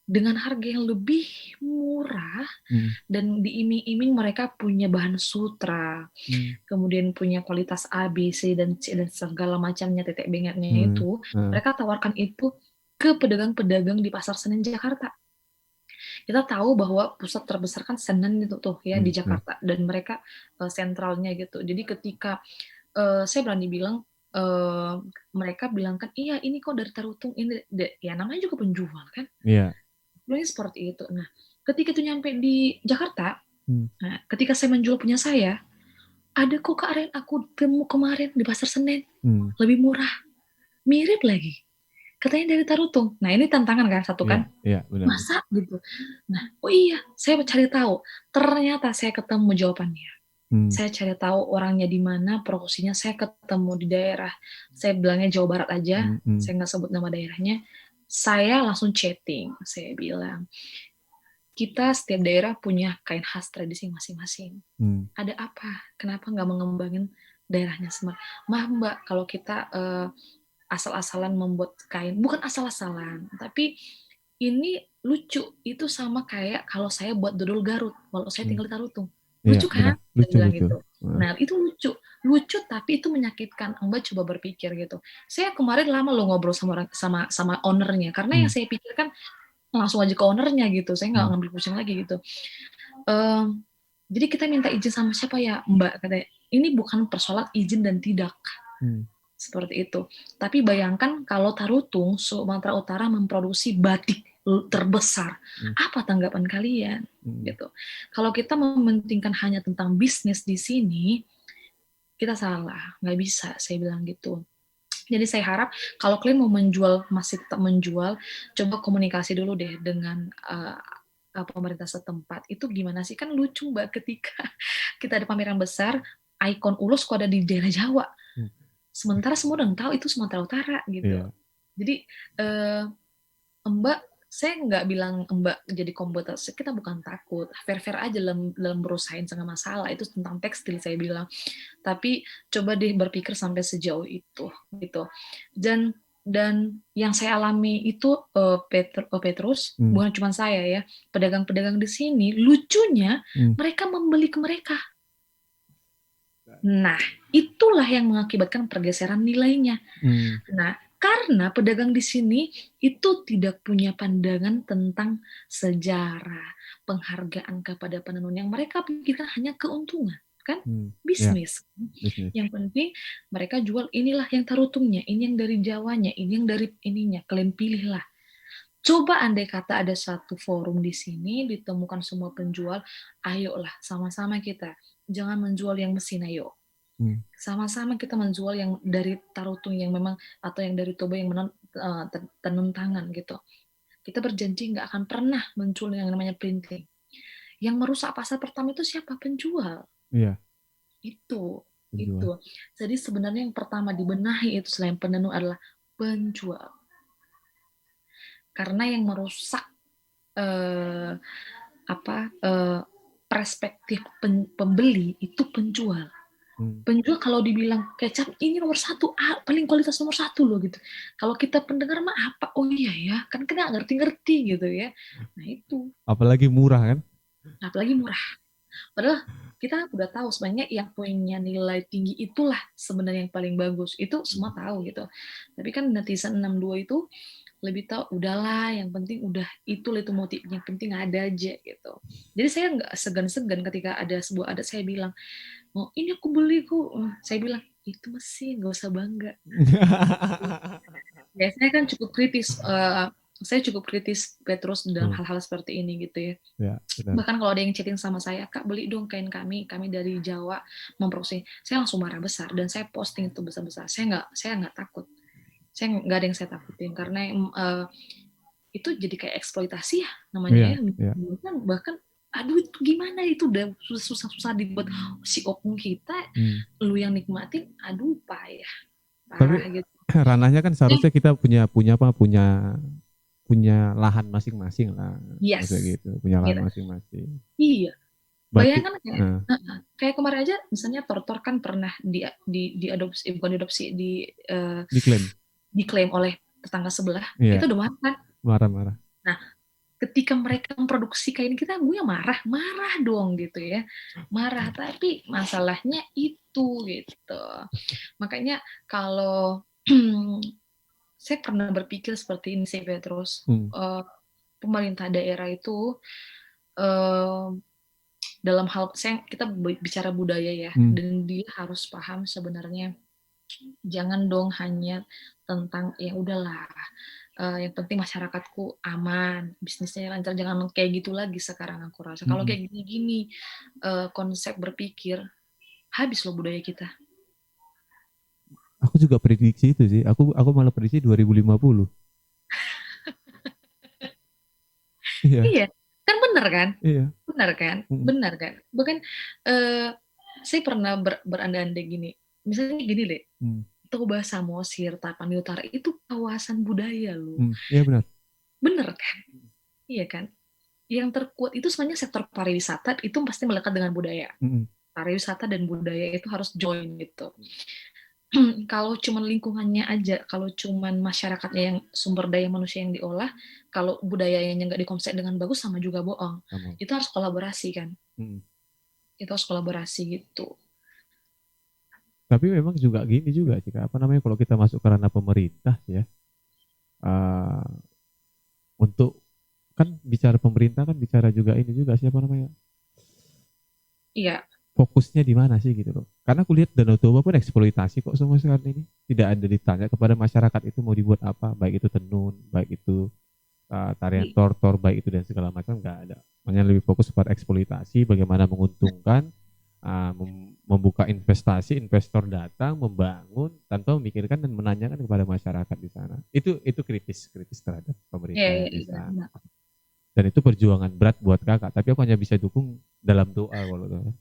dengan harga yang lebih murah, Hmm. dan diiming-iming mereka punya bahan sutra, Hmm. kemudian punya kualitas A, B, C, dan C, dan segala macamnya titik bengeknya Hmm. itu, mereka tawarkan itu ke pedagang-pedagang di Pasar Senen Jakarta. Kita tahu bahwa pusat terbesar kan Senen itu tuh ya, di Hmm. Ya. Jakarta, dan mereka sentralnya gitu. Jadi ketika saya berani bilang, mereka bilang kan, iya ini kok dari Tarutung, ini ya namanya juga penjual kan, Iya. bilangnya seperti itu. Nah, ketika itu nyampe di Jakarta, Hmm. nah, ketika saya menjual punya saya, ada kok Kak Ren, aku temu kemarin di Pasar Senen, Hmm. lebih murah, mirip lagi, katanya dari Tarutung. Nah ini tantangan kan, satu Iya. kan, Iya, benar. masa gitu. Nah, oh iya, saya cari tahu, ternyata saya ketemu jawabannya. Hmm. Saya cari tahu orangnya di mana, produksinya, saya ketemu di daerah, saya bilangnya Jawa Barat aja, saya nggak sebut nama daerahnya. Saya langsung chatting, saya bilang, kita setiap daerah punya kain khas tradisi masing-masing. Hmm. Ada apa? Kenapa nggak mengembangin daerahnya sendiri? Maaf Mbak, kalau kita asal-asalan membuat kain, bukan asal-asalan, tapi ini lucu. Itu sama kayak kalau saya buat dodol Garut, walau saya tinggal di Tarutung. Iya, Lucu benar. kan? Saya Lucu, bilang lucu. gitu. Nah, itu lucu tapi itu menyakitkan. Mbak coba berpikir gitu. Saya kemarin lama lo ngobrol sama ownernya, karena yang saya pikirkan langsung aja ke ownernya gitu. Saya nggak ngambil pusing lagi gitu. Jadi kita minta izin sama siapa ya Mbak, katanya. Ini bukan persoalan izin dan tidak. Seperti itu. Tapi bayangkan kalau Tarutung, Sumatera Utara memproduksi batik terbesar. Apa tanggapan kalian? Gitu. Kalau kita mementingkan hanya tentang bisnis di sini, kita salah. Nggak bisa, saya bilang gitu. Jadi saya harap kalau kalian mau menjual, masih tetap menjual, coba komunikasi dulu deh dengan pemerintah setempat. Itu gimana sih? Kan lucu Mbak, ketika kita ada pameran besar, ikon ulos kok ada di daerah Jawa. Sementara semua udah tahu itu Sumatera Utara gitu. Iya. Jadi Mbak, saya nggak bilang Mbak jadi komputer, kita bukan takut, fair-fair aja dalam berusahain, nggak masalah. Itu tentang tekstil saya bilang. Tapi coba deh berpikir sampai sejauh itu gitu. Dan yang saya alami itu Petrus, bukan cuma saya ya, pedagang-pedagang di sini lucunya mereka membeli ke mereka. Nah, itulah yang mengakibatkan pergeseran nilainya. Nah, Karena pedagang di sini itu tidak punya pandangan tentang sejarah, penghargaan kepada penenun. Yang mereka pikirkan hanya keuntungan, kan? Ya, Bisnis. bisnis. Yang penting mereka jual inilah yang tarutungnya, ini yang dari Jawanya, ini yang dari ininya. Kalian pilihlah. Coba andai kata ada satu forum di sini, ditemukan semua penjual, ayolah sama-sama kita. Jangan menjual yang mesin, ayo. Sama-sama kita menjual yang dari tarutung yang memang, atau yang dari Toba yang tenun tangan gitu. Kita berjanji nggak akan pernah menjual yang namanya printing. Yang merusak pasar pertama itu siapa? Penjual. Iya, Itu. penjual. Itu. Jadi sebenarnya yang pertama dibenahi itu selain penenun adalah penjual. Karena yang merusak eh, apa perspektif pembeli itu penjual. Penjual kalau dibilang kecap ini nomor satu, paling kualitas nomor satu loh gitu. Kalau kita pendengar mah apa? Oh iya ya, kan kita nggak ngerti-ngerti gitu ya. Nah itu. Apalagi murah kan? Apalagi murah. Padahal kita udah tahu sebenarnya yang punya nilai tinggi itulah sebenarnya yang paling bagus. Itu semua tahu gitu. Tapi kan netizen 62 itu lebih tahu udahlah yang penting udah itu motif yang penting ada aja gitu. Jadi saya nggak segan-segan ketika ada sebuah adat saya bilang, oh ini aku beli kok, saya bilang itu mesin nggak usah bangga. Biasanya kan cukup kritis, saya cukup kritis Petrus dalam hal-hal seperti ini gitu ya. Ya, Bahkan kalau ada yang chatting sama saya, Kak beli dong kain kami dari Jawa memproduksi, saya langsung marah besar dan saya posting itu besar-besar. Saya nggak takut. Saya nggak ada yang saya takutin karena itu jadi kayak eksploitasi ya namanya ya. Bahkan aduh itu gimana itu udah susah-susah dibuat si opung kita, lu yang nikmatin, aduh payah. Tapi Gitu. ranahnya kan seharusnya kita punya lahan masing-masing lah. Yes. Maksudnya gitu, punya lahan masing-masing. Iya. Bayangkan kayak kemarin aja misalnya Tortor kan pernah diadopsi, bukan diadopsi, diklaim oleh tetangga sebelah. Iya. Itu udah marah kan? Marah-marah. Nah, ketika mereka memproduksi kain kita, gue marah dong gitu ya. Marah, tapi masalahnya itu gitu. Makanya kalau saya pernah berpikir seperti ini sih Petrus, pemerintah daerah itu dalam hal kita bicara budaya ya, dan dia harus paham sebenarnya jangan dong hanya tentang ya udahlah, yang penting masyarakatku aman, bisnisnya lancar, jangan kayak gitu lagi sekarang aku rasa. Kalau kayak gini-gini konsep berpikir, habis loh budaya kita. Aku juga prediksi itu sih. Aku malah prediksi 2050. Iya, kan benar kan? Iya. Benar kan? Benar kan? Bahkan saya pernah berandai-andai gini. Misalnya gini deh. Toba Samosir, Tapanuli Utara itu kawasan budaya loh. Iya benar. Benar kan? Iya kan? Yang terkuat itu sebenarnya sektor pariwisata itu pasti melekat dengan budaya. Pariwisata dan budaya itu harus join gitu. Kalau cuma lingkungannya aja, kalau cuma masyarakatnya yang sumber daya manusia yang diolah, kalau budayanya nggak dikonsep dengan bagus sama juga bohong. Itu harus kolaborasi kan. Itu harus kolaborasi gitu. Tapi memang juga gini juga sih, apa namanya, kalau kita masuk ke ranah pemerintah ya, untuk kan bicara pemerintah kan bicara juga ini juga siapa namanya? Iya. Fokusnya di mana sih gitu loh. Karena aku lihat Danau Toba pun eksploitasi kok semua sekarang ini. Tidak ada ditanya kepada masyarakat itu mau dibuat apa, baik itu tenun, baik itu tarian tortor, baik itu dan segala macam, nggak ada. Hanya lebih fokus pada eksploitasi, bagaimana menguntungkan, membuka investasi, investor datang, membangun tanpa memikirkan dan menanyakan kepada masyarakat di sana. Itu kritis terhadap pemerintah di sana. Dan itu perjuangan berat buat kakak, tapi aku hanya bisa dukung dalam doa kalau tuh.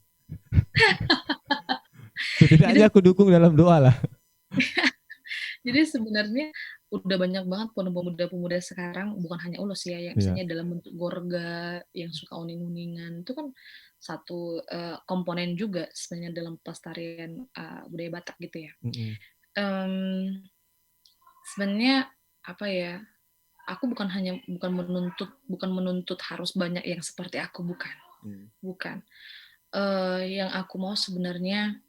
Setidaknya aku dukung dalam doa lah. Jadi sebenarnya udah banyak banget pemuda-pemuda sekarang, bukan hanya ulos ya, yang misalnya dalam bentuk gorga, yang suka uning-uningan, itu kan satu komponen juga sebenarnya dalam pelestarian budaya Batak gitu ya. Sebenarnya apa ya? Aku bukan menuntut harus banyak yang seperti aku, bukan. Yang aku mau sebenarnya,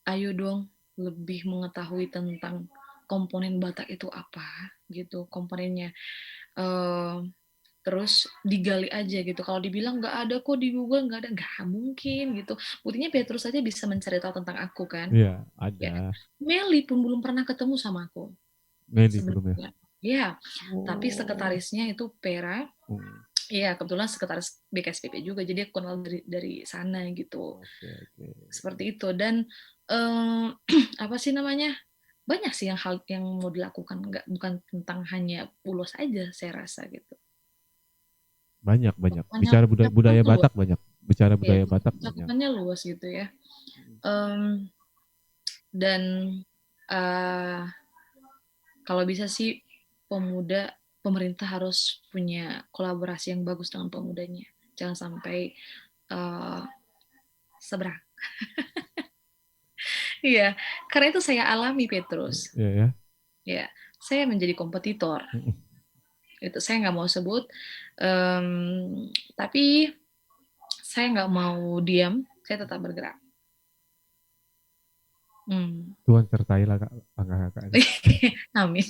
ayo dong lebih mengetahui tentang komponen Batak itu apa gitu komponennya. Eh, Terus digali aja gitu. Kalau dibilang nggak ada kok di Google, nggak ada, nggak mungkin gitu. Buktinya Petrus saja bisa mencari tahu tentang aku kan. Iya, Ya, ada. Meli pun belum pernah ketemu sama aku Meli belum ya. sebenarnya. Ya, tapi Oh. sekretarisnya itu Pera. Hmm. Iya, kebetulan sekretaris BKSPP juga, jadi aku kenal dari sana gitu. Oke, oke. Seperti itu. Dan apa sih namanya? Banyak sih yang hal yang mau dilakukan, nggak bukan tentang hanya ulos aja saya rasa gitu. Banyak, banyak. Cakupannya Bicara budaya cakupannya luas, Batak banyak. Bicara ya, budaya Batak banyak. cakupannya luas gitu ya. Em, dan eh, kalau bisa sih pemerintah harus punya kolaborasi yang bagus dengan pemudanya. Jangan sampai eh, seberang. Iya, karena itu saya alami Petrus. Iya ya. Ya, saya menjadi kompetitor. Itu saya nggak mau sebut, em, tapi saya nggak mau diam. Saya tetap bergerak. Hmm. Tuhan sertailah Kak, langkah Kakak ini. Amin.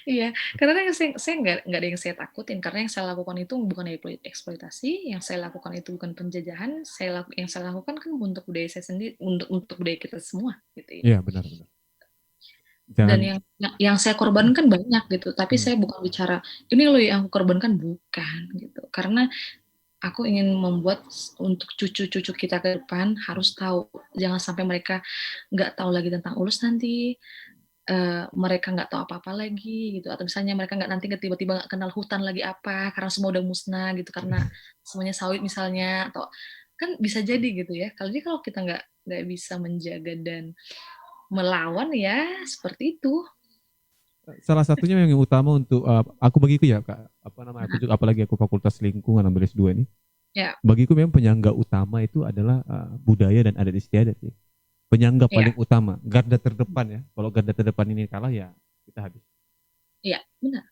Iya, karena saya nggak ada yang saya takutin, karena yang saya lakukan itu bukan eksploitasi, yang saya lakukan itu bukan penjajahan, yang saya lakukan kan untuk budaya saya sendiri, untuk budaya kita semua, gitu ya. Iya, benar-benar. Dan Jangan. yang saya korbankan banyak gitu, tapi Hmm. saya bukan bicara ini loh yang aku korbankan, bukan gitu, karena aku ingin membuat untuk cucu-cucu kita ke depan harus tahu, jangan sampai mereka nggak tahu lagi tentang ulus nanti, mereka nggak tahu apa-apa lagi gitu, atau misalnya mereka nggak nanti tiba-tiba nggak kenal hutan lagi apa karena semua udah musnah gitu karena semuanya sawit misalnya, atau kan bisa jadi gitu ya. Kalau kita nggak bisa menjaga dan melawan ya seperti itu. Salah satunya yang utama untuk aku bagiku ya Kak, apa namanya? Aku Nah, juga apalagi aku Fakultas Lingkungan ambil S2 ini. ya, Bagiku memang penyangga utama itu adalah budaya dan adat istiadat sih. Penyangga ya, paling utama, garda terdepan ya. Kalau garda terdepan ini kalah ya kita habis. ya, benar.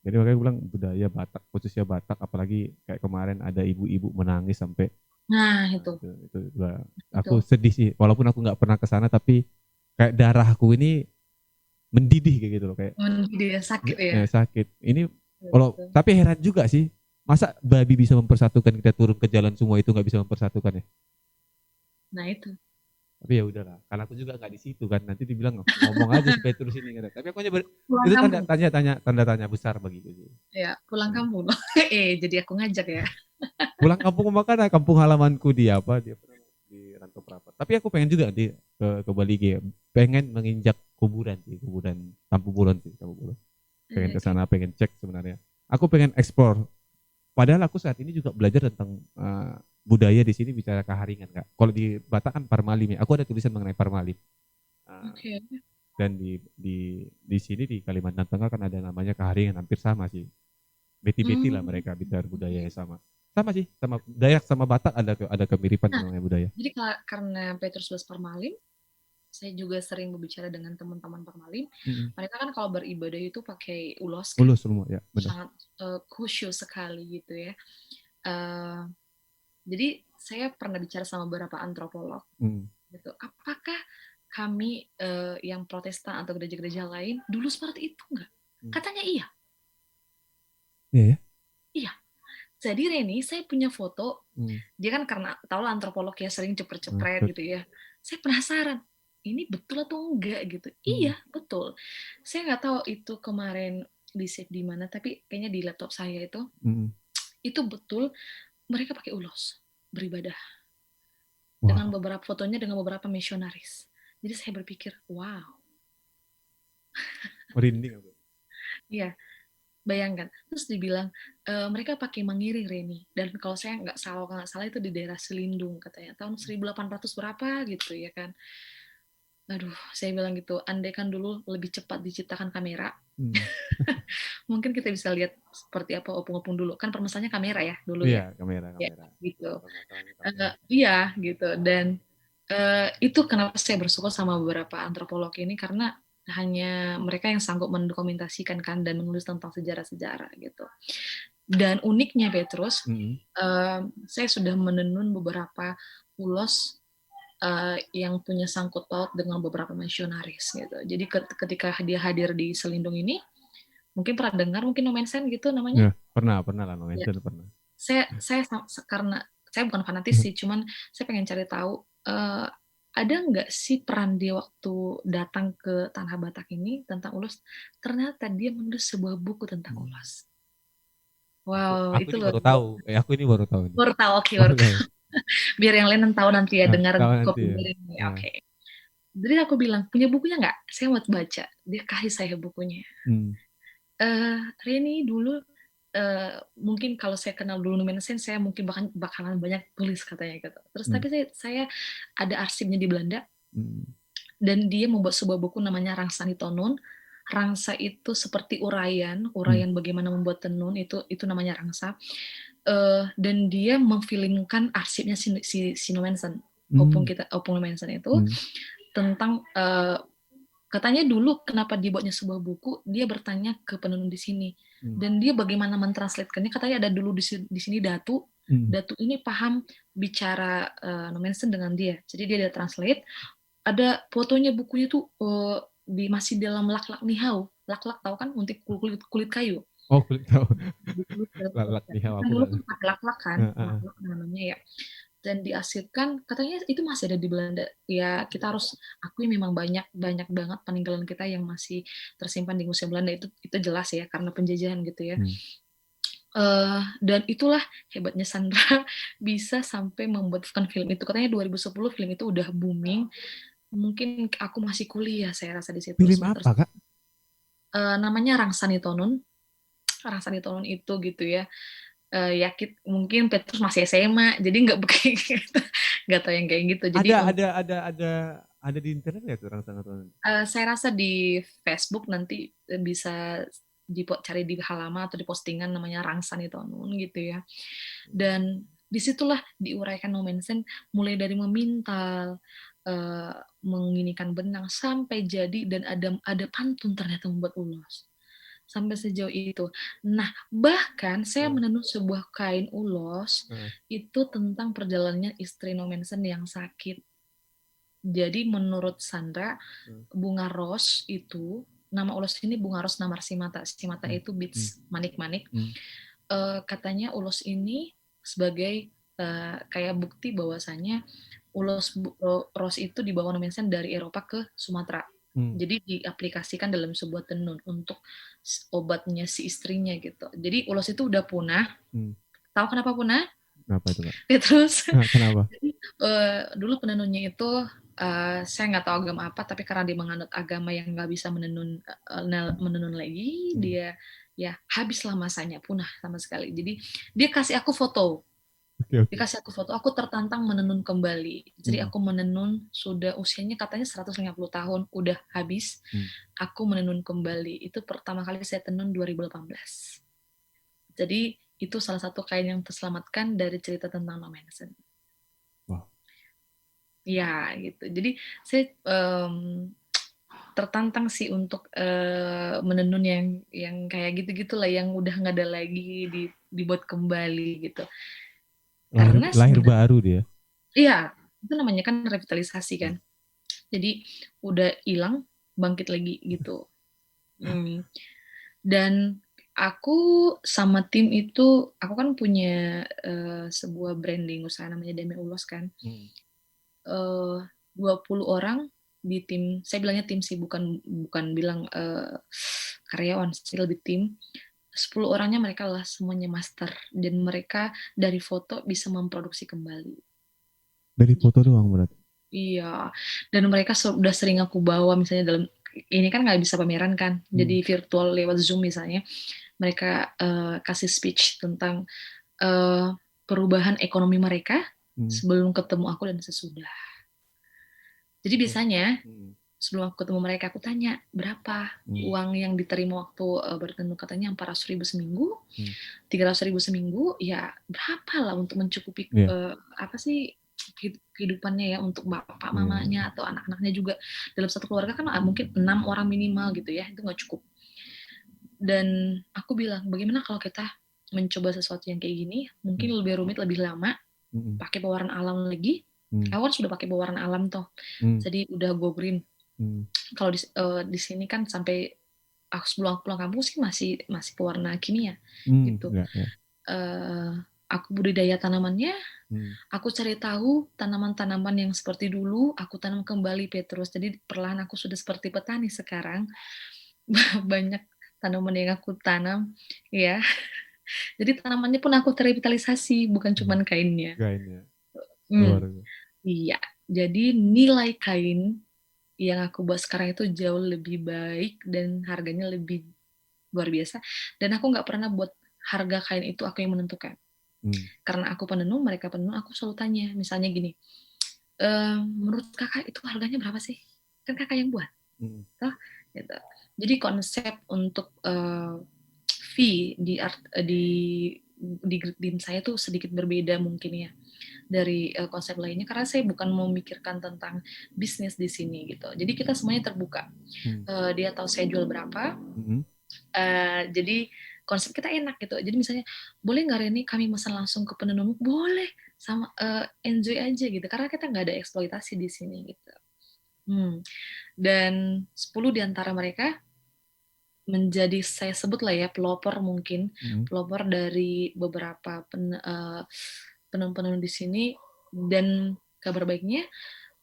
Jadi makanya aku bilang budaya Batak, khususnya Batak, apalagi kayak kemarin ada ibu-ibu menangis sampai Nah, nah, itu itu juga aku itu sedih sih. Walaupun aku nggak pernah ke sana, tapi kayak darahku ini mendidih kayak gitu loh, kayak dia sakit ya. sakit. Ini kalau Betul. tapi heran juga sih, masa babi bisa mempersatukan kita turun ke jalan semua itu nggak bisa mempersatukan ya? Nah, itu Tapi ya udahlah, karena aku juga nggak di situ kan. Nanti dibilang ngomong aja supaya terus ini. Tapi aku hanya pulang itu kampung. tanda tanya besar bagiku sih. Ya, pulang kampung loh. Jadi aku ngajak ya. Pulang kampung makanya kampung halamanku di apa dia di Rantau Prapat. Tapi aku pengen juga ke Bali G. Pengen menginjak kuburan sih, kuburan Tampu Bolon sih, Tampu Bolon. Pengen ke Oke. sana, pengen cek sebenarnya. Aku pengen explore. Padahal aku saat ini juga belajar tentang budaya di sini bicara Kaharingan kak. Kalau di Batak kan Parmalim ya. Aku ada tulisan mengenai Parmalim. Uh, Oke. dan di sini di Kalimantan Tengah kan ada namanya Kaharingan, hampir sama sih. Beti-beti lah Hmm. mereka bicara budaya yang sama. Sama sih, sama Dayak sama Batak ada kemiripan Nah, namanya budaya. jadi karena Petrus Bas Parmalim, saya juga sering berbicara dengan teman-teman Parmalim. Mm-mm. Mereka kan kalau beribadah itu pakai ulos kan, Ulus semua ya, benar. sangat khusyuk sekali gitu ya. Eh, jadi saya pernah bicara sama beberapa antropolog Mm. gitu. Apakah kami yang Protestan atau gereja-gereja lain dulu seperti itu enggak? Mm. Katanya iya. Iya ya. Iya. Jadi Reni, saya punya foto. Mm. Dia kan karena tahu lah antropolog ya sering Mm. cepret-cepret gitu ya. Saya penasaran, ini betul atau enggak gitu. Mm. Iya, betul. Saya nggak tahu itu kemarin di save di mana, tapi kayaknya di laptop saya Mm. itu betul mereka pakai ulos beribadah dengan Wow, beberapa fotonya dengan beberapa misionaris. Jadi saya berpikir, wow, merinding aku. iya, bayangkan. Terus dibilang mereka pakai mangiring Reni. Dan kalau saya nggak salah itu di daerah Selindung katanya tahun 1800 berapa gitu ya kan. Aduh, saya bilang gitu, andai kan dulu lebih cepat diciptakan kamera, Mm. mungkin kita bisa lihat seperti apa opung-opung dulu. Kan permasalahannya kamera ya dulu Iya, ya. kamera, Ya, kamera. gitu. Permasalahannya kamera. Iya, gitu. Dan itu kenapa saya bersyukur sama beberapa antropolog ini, karena hanya mereka yang sanggup mendokumentasikan kan dan menulis tentang sejarah-sejarah gitu. Dan uniknya Petrus, Mm. saya sudah menenun beberapa ulos yang punya sangkut paut dengan beberapa misionaris gitu. Jadi ketika dia hadir di Selindung ini, mungkin pernah dengar mungkin No Man's Land gitu namanya. Ya, pernah lah, no Ya. mention pernah. Saya karena saya bukan fanatis sih, cuman saya pengen cari tahu ada nggak sih peran dia waktu datang ke Tanah Batak ini tentang ulos? Ternyata dia menulis sebuah buku tentang ulos. Wow, Aku itu ini luar baru biasa. tahu. Aku ini baru tahu nih. Baru tahu, oke, Baru baru tahu. tahu. Biar yang lain tahu nanti ya, Nah, dengar tahu nanti kopi ya. dari ini. Nah. Oke. Jadi aku bilang, punya bukunya nggak? Saya mau baca. Dia kasih saya bukunya. Reni dulu, mungkin kalau saya kenal dulu Numensen, saya mungkin bakalan banyak tulis katanya gitu. Terus tapi saya ada arsipnya di Belanda, dan dia membuat sebuah buku namanya Rangsani Tonun. Rangsa itu seperti uraian bagaimana membuat tenun, itu namanya rangsa. Dan dia memfilmkan arsipnya si Numensen, Opung Numensen itu tentang katanya dulu kenapa dibuatnya sebuah buku, dia bertanya ke penenun di sini, dan dia bagaimana mentranslatekannya. Katanya ada dulu di sini Datu ini paham bicara Nomensen dengan dia, jadi dia translate. Ada fotonya bukunya tuh masih dalam lak-lak nihau. Lak-lak tahu kan, untuk kulit kayu. Oh, kulit tahu. Lak-lak Kan nihau aku dulu tahu. kan pakai lak-lak kan, lak-lak namanya ya. Dan diarsipkan, katanya itu masih ada di Belanda. Ya kita harus akui memang banyak banget peninggalan kita yang masih tersimpan di Museum Belanda, itu jelas ya, karena penjajahan gitu ya. Dan itulah hebatnya Sandra bisa sampai membuatkan film itu. Katanya 2010 film itu udah booming. Mungkin aku masih kuliah saya rasa di situ. Film apa, Kak? Namanya Rangsani Tonun. Rangsani Tonun itu gitu ya. Ya mungkin Petrus masih SMA, jadi nggak begitu, nggak tahu yang kayak gitu. Jadi Ada di internet ya tuh Rangsani Tonun? Saya rasa di Facebook nanti bisa cari di halaman atau di postingan namanya Rangsani Tonun gitu ya. Dan disitulah diuraikan Nomensen mulai dari memintal, menginikan benang sampai jadi, dan ada pantun ternyata membuat ulos. Sampai sejauh itu. Nah, bahkan saya menenun sebuah kain ulos itu tentang perjalanannya istri Nomensen yang sakit. Jadi menurut Sandra, bunga ros itu, nama ulos ini bunga ros namar simata. Simata itu beats manik-manik. Katanya ulos ini sebagai kayak bukti bahwasanya ulos ros itu dibawa Nomensen dari Eropa ke Sumatera. Jadi diaplikasikan dalam sebuah tenun untuk obatnya si istrinya gitu. Jadi ulos itu udah punah. Tahu kenapa punah? Kenapa itu, Kak? Terus Kenapa? dulu penenunnya itu saya nggak tahu agama apa, tapi karena dia menganut agama yang nggak bisa menenun lagi, dia ya habislah masanya, punah sama sekali. Jadi dia kasih aku foto. Dikasih aku foto, aku tertantang menenun kembali. Jadi aku menenun sudah usianya katanya 150 tahun, udah habis. Aku menenun kembali. Itu pertama kali saya tenun 2018. Jadi itu salah satu kain yang terselamatkan dari cerita tentang Nomensen. Wow. Ya gitu. Jadi saya tertantang sih untuk menenun yang kayak gitu-gitu lah, yang udah nggak ada lagi, dibuat kembali gitu. Lahir baru dia. Iya, itu namanya kan revitalisasi kan. Jadi udah hilang, bangkit lagi gitu. Dan aku sama tim itu, aku kan punya sebuah branding usaha namanya Deme Ulos kan. 20 orang di tim, saya bilangnya tim sih, bukan bilang karyawan, sih lebih tim. 10 orangnya mereka lah semuanya master, dan mereka dari foto bisa memproduksi kembali. Dari foto doang berarti? Iya, dan mereka sudah sering aku bawa misalnya dalam, ini kan nggak bisa pameran kan, jadi virtual lewat Zoom misalnya, mereka kasih speech tentang perubahan ekonomi mereka sebelum ketemu aku dan sesudah. Jadi biasanya sebelum aku ketemu mereka, aku tanya berapa uang yang diterima waktu bertemu, katanya 400.000 seminggu, 300.000 seminggu, ya berapa lah untuk mencukupi apa sih kehidupannya ya, untuk bapak mamanya atau anak-anaknya juga. Dalam satu keluarga kan mungkin 6 orang minimal gitu ya, itu nggak cukup. Dan aku bilang, bagaimana kalau kita mencoba sesuatu yang kayak gini, mungkin lebih rumit, lebih lama, pakai pewarna alam lagi, Hmm. Aku kan sudah pakai pewarna alam toh. Hmm. Jadi udah go green. Hmm. Kalau di sini kan sampai aku sebelum aku pulang kampung sih masih masih pewarna kimia Hmm. gitu. Ya, ya. eh aku budidaya tanamannya, Hmm. aku cari tahu tanaman-tanaman yang seperti dulu, aku tanam kembali Petrus. Jadi perlahan aku sudah seperti petani sekarang. Banyak tanaman yang aku tanam, ya. Jadi tanamannya pun aku terrevitalisasi, bukan Hmm. cuma kainnya. Kainnya luar Hmm, biasa. iya. Jadi nilai kain yang aku buat sekarang itu jauh lebih baik dan harganya lebih luar biasa. Dan aku nggak pernah buat harga kain itu aku yang menentukan. Hmm. Karena aku penenun, mereka penenun, aku selalu tanya. Misalnya gini, menurut kakak itu harganya berapa sih? Kan kakak yang buat. Hmm. Toh? Gitu. Jadi konsep untuk fee di green saya tuh sedikit berbeda mungkin ya dari konsep lainnya karena saya bukan memikirkan tentang bisnis di sini gitu. Jadi kita semuanya terbuka. Hmm. Dia tahu saya jual berapa. Hmm. Jadi konsep kita enak gitu. Jadi misalnya boleh nggak Reni kami pesan langsung ke penenun? Boleh, sama enjoy aja gitu. Karena kita nggak ada eksploitasi di sini gitu. Dan 10 di antara mereka menjadi saya sebut lah ya pelopor mungkin Hmm. pelopor dari beberapa penenun-penenun di sini dan kabar baiknya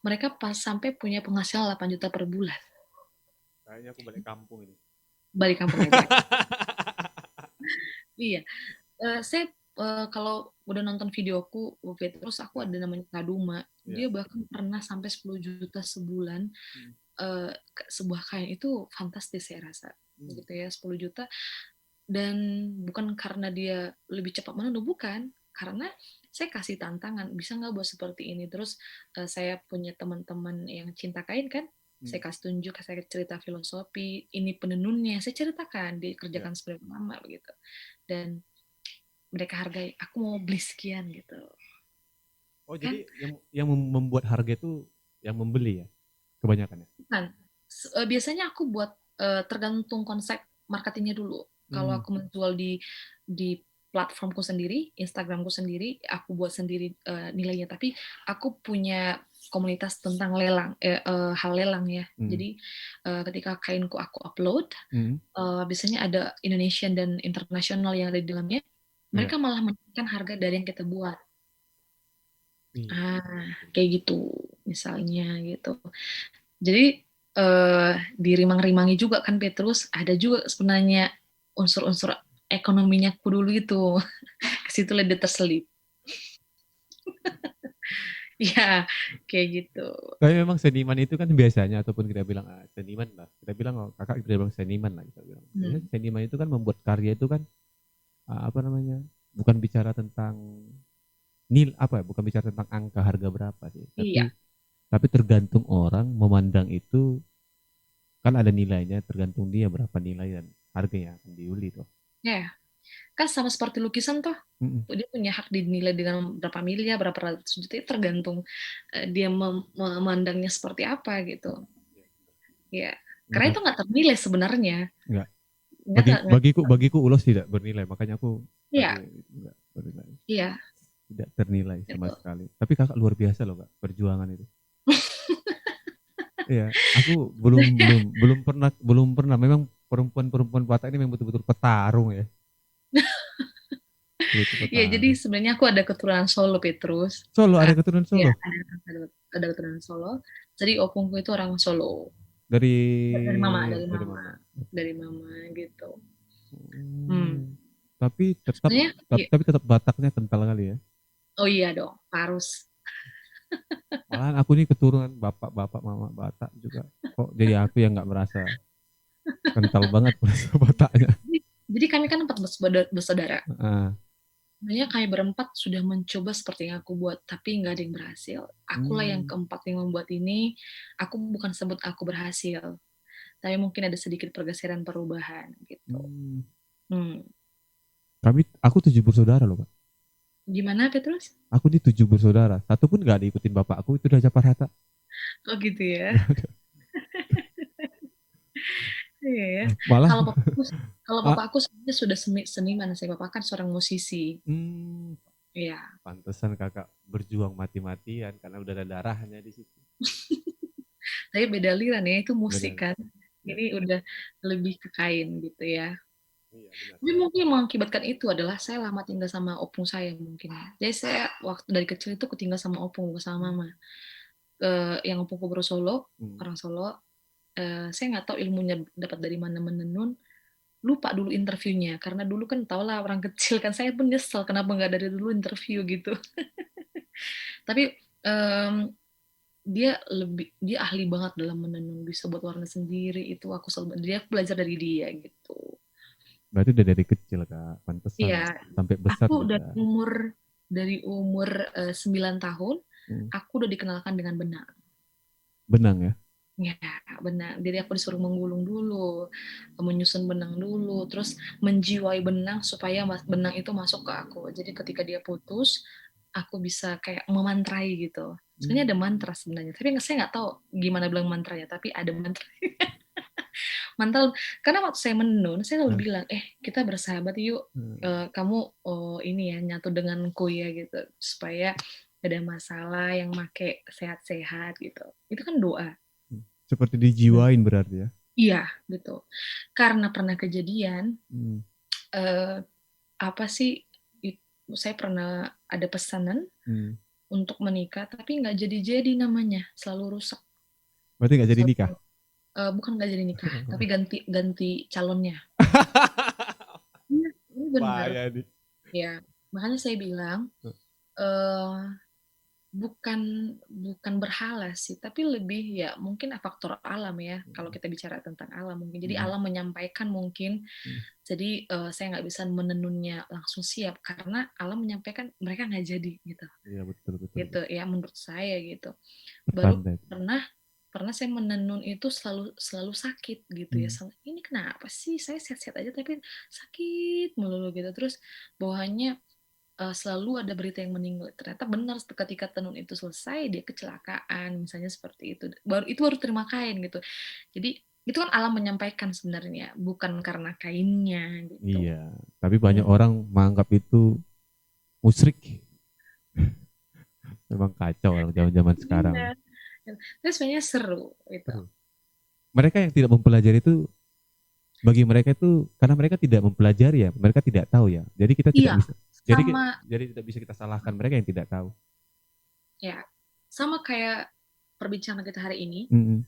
mereka pas sampai punya penghasilan 8 juta per bulan. Kayaknya aku balik kampung ini. Balik kampung aja. Iya, saya kalau udah nonton videoku terus aku ada namanya Kaduma. Iya. Dia bahkan pernah sampai 10 juta sebulan. Hmm. Sebuah kain itu fantastis saya rasa. Hmm. Gitu ya, 10 juta. Dan bukan karena dia lebih cepat menenun, bukan. Karena saya kasih tantangan, bisa nggak buat seperti ini. Terus saya punya teman-teman yang cinta kain kan, saya kasih tunjuk, saya cerita filosofi, ini penenunnya, saya ceritakan, Ya. dikerjakan seberapa lama begitu. Dan mereka hargai, aku mau beli sekian gitu. Oh, Kan? jadi yang membuat harga itu yang membeli ya kebanyakan ya? Bukan. Biasanya aku buat tergantung konsep marketingnya dulu. Kalau Hmm. aku menjual di platformku sendiri, Instagramku sendiri, aku buat sendiri nilainya. Tapi aku punya komunitas tentang lelang, hal lelang ya. Hmm. Jadi ketika kainku aku upload, Hmm. biasanya ada Indonesian dan internasional yang ada di dalamnya. Ya. Mereka malah menaikkan harga dari yang kita buat. Iya. Kayak gitu, misalnya gitu. Jadi dirimang-rimangi juga kan Petrus, ada juga sebenarnya unsur-unsur ekonominya aku dulu itu. Ke situ dia terselip. Ya, kayak gitu. Tapi memang seniman itu kan biasanya ataupun kita bilang seniman lah. Kita bilang kakak kita bilang seniman lah kita bilang. Biasanya seniman itu kan membuat karya itu kan apa namanya? Bukan bicara tentang bukan bicara tentang angka harga berapa sih. Iya, Tapi tergantung orang memandang itu kan ada nilainya tergantung dia berapa nilai dan harga yang akan diuli tuh. ya. Kan sama seperti lukisan toh. Mm-mm. Dia punya hak dinilai dengan berapa miliar, berapa ratus juta, itu tergantung dia memandangnya seperti apa gitu. Ya, karena Maka itu nggak ternilai sebenarnya. enggak Nggak, nggak, bagiku ulos tidak bernilai makanya aku iya, enggak bernilai iya, tidak ternilai sama gitu. sekali tapi kakak luar biasa loh kak perjuangan itu. Iya, aku belum pernah memang perempuan-perempuan Batak ini memang betul-betul petarung ya. Betul Iya, jadi petarung. sebenarnya aku ada keturunan Solo, Petrus. Solo Ah, ada keturunan ya, Solo ada keturunan Solo. Jadi opungku itu orang Solo. dari Dari mama, dari dari mama, mama. dari mama gitu. Hmm. Hmm, tapi tetap Sebenarnya, iya. tapi tetap Bataknya kental kali ya. Oh iya dong, harus. Malahan aku nih keturunan bapak mama Batak juga. Kok jadi aku yang nggak merasa kental banget merasa Bataknya. Jadi kami kan empat bersaudara. Ah, Sebenarnya kami berempat sudah mencoba seperti yang aku buat, tapi nggak ada yang berhasil. Akulah yang hmm, keempat yang membuat ini. Aku bukan sebut aku berhasil, tapi mungkin ada sedikit pergeseran perubahan gitu. hmm. Hmm. Aku 7 bersaudara loh, Pak. Gimana Petrus? Aku di 7 bersaudara. Satu pun nggak diikutin bapak aku itu udah Japar Hatta. Oh gitu ya. Iya ya. Malah Kalau ah, bapakku sebenarnya sudah seniman sih. Bapak kan seorang musisi. hmm, Iya. Pantesan kakak berjuang mati-matian karena udah ada darahnya di situ. Tapi beda aliran ya, itu musik Benar. kan. Ya, Ini udah lebih ke kain gitu ya. iya benar. Tapi mungkin yang mengakibatkan itu adalah saya lama tinggal sama opung saya mungkin. Jadi saya waktu dari kecil itu tinggal sama opung, bukan sama mama. Yang opungku Solo, Hmm. orang Solo. Saya nggak tahu ilmunya dapat dari mana menenun. Lupa dulu interviewnya, karena dulu kan tau lah orang kecil kan. Saya pun nyesel kenapa nggak dari dulu interview gitu. Tapi em, dia ahli banget dalam menenun, bisa buat warna sendiri. Itu aku selalu dia aku belajar dari dia gitu. Berarti udah dari kecil kak, pantesan Iya, sampai besar aku juga. dari umur 9 tahun, Hmm. aku udah dikenalkan dengan benang. Benang ya. Ya, benang. Jadi aku disuruh menggulung dulu, menyusun benang dulu, terus menjiwai benang supaya benang itu masuk ke aku. Jadi ketika dia putus, aku bisa kayak memantrai gitu. Sebenarnya ada Hmm. mantra sebenarnya, tapi saya nggak tahu gimana bilang mantranya, tapi ada mantra. Mantel, karena waktu saya menenun saya selalu Nah, bilang kita bersahabat yuk. hmm. Kamu ini ya nyatu denganku ya gitu supaya gak ada masalah yang make sehat-sehat gitu, itu kan doa. Seperti dijiwain berarti ya. Iya gitu, karena pernah kejadian Hmm. eh, apa sih, saya pernah ada pesanan Hmm. untuk menikah tapi nggak jadi-jadi, namanya selalu rusak. Berarti nggak jadi nikah. Selalu, bukan nggak jadi nikah tapi ganti ganti calonnya. Iya, ini bener. Bahaya nih. Ya, makanya saya bilang eh, bukan bukan berhala sih, tapi lebih ya mungkin faktor alam ya. Kalau kita bicara tentang alam mungkin, jadi Hmm. alam menyampaikan mungkin. Hmm. Jadi saya nggak bisa menenunnya langsung siap karena alam menyampaikan mereka nggak jadi gitu, Iya betul betul gitu betul. ya menurut saya gitu. Baru Pertanda itu. pernah pernah saya menenun itu selalu selalu sakit gitu ya. Hmm. Ini kenapa sih saya sehat-sehat aja tapi sakit melulu gitu. Terus bawahannya selalu ada berita yang meninggal. Ternyata benar ketika tenun itu selesai dia kecelakaan misalnya seperti itu. Baru terima kain gitu. Jadi itu kan alam menyampaikan sebenarnya, bukan karena kainnya gitu. Iya. Tapi banyak Hmm. orang menganggap itu musyrik. Memang kacau orang zaman-zaman sekarang. Iya. Tapi sebenarnya seru itu. Seru. Mereka yang tidak mempelajari itu, bagi mereka itu karena mereka tidak mempelajari ya, mereka tidak tahu ya. Jadi kita tidak Iya, bisa. Jadi sama jadi tidak bisa kita salahkan mereka yang tidak tahu. ya, sama kayak perbincangan kita hari ini. Mm-mm.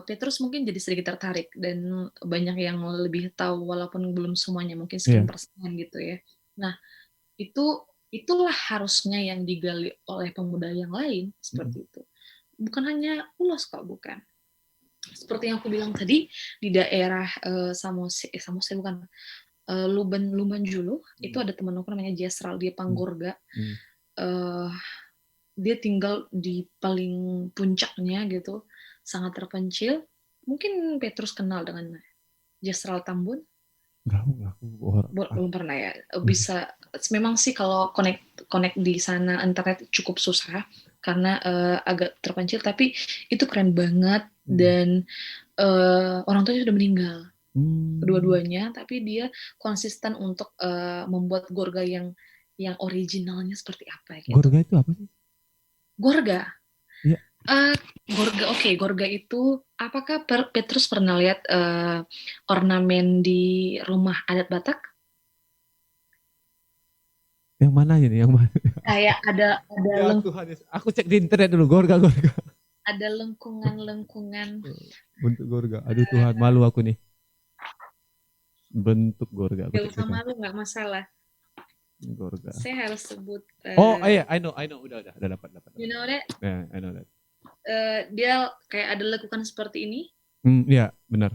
Petrus mungkin jadi sedikit tertarik dan banyak yang lebih tahu walaupun belum semuanya, mungkin sekian Iya. persen gitu ya. Nah, itulah harusnya yang digali oleh pemuda yang lain Mm-mm. seperti itu. Bukan hanya ulos kok, bukan. Seperti yang aku bilang tadi di daerah Samose bukan, Lumban Julu, itu Mm. ada teman aku namanya Jesral, dia Mm. Panggorga. Mm. Eh, dia tinggal di paling puncaknya gitu, sangat terpencil. Mungkin Petrus kenal dengan Jesral Tambun. Enggak, aku orang. Belum pernah ya. Bisa, memang sih kalau connect connect di sana internet cukup susah karena agak terpencil, tapi itu keren banget. Mm. Dan orang tuanya sudah meninggal Mm. kedua-duanya, tapi dia konsisten untuk membuat gorga yang originalnya seperti apa gitu. Gorga itu apa sih? Gorga. Iya. Eh, Gorga, oke, Gorga itu, apakah Petrus pernah lihat ornamen di rumah adat Batak? Yang mana ini? Yang mana? Kayak ada Ya Tuhan, Yesus. Aku cek di internet dulu gorga gorga. ada lengkungan-lengkungan. Bentuk gorga. Aduh Tuhan, malu aku nih. Bentuk gorga. Aku Gak cek usah cek malu, nggak masalah. gorga. Saya harus sebut, Oh, iya, I know, udah dapat. you know that, Yeah, I know that. dia kayak ada lekukan seperti ini. Iya, benar.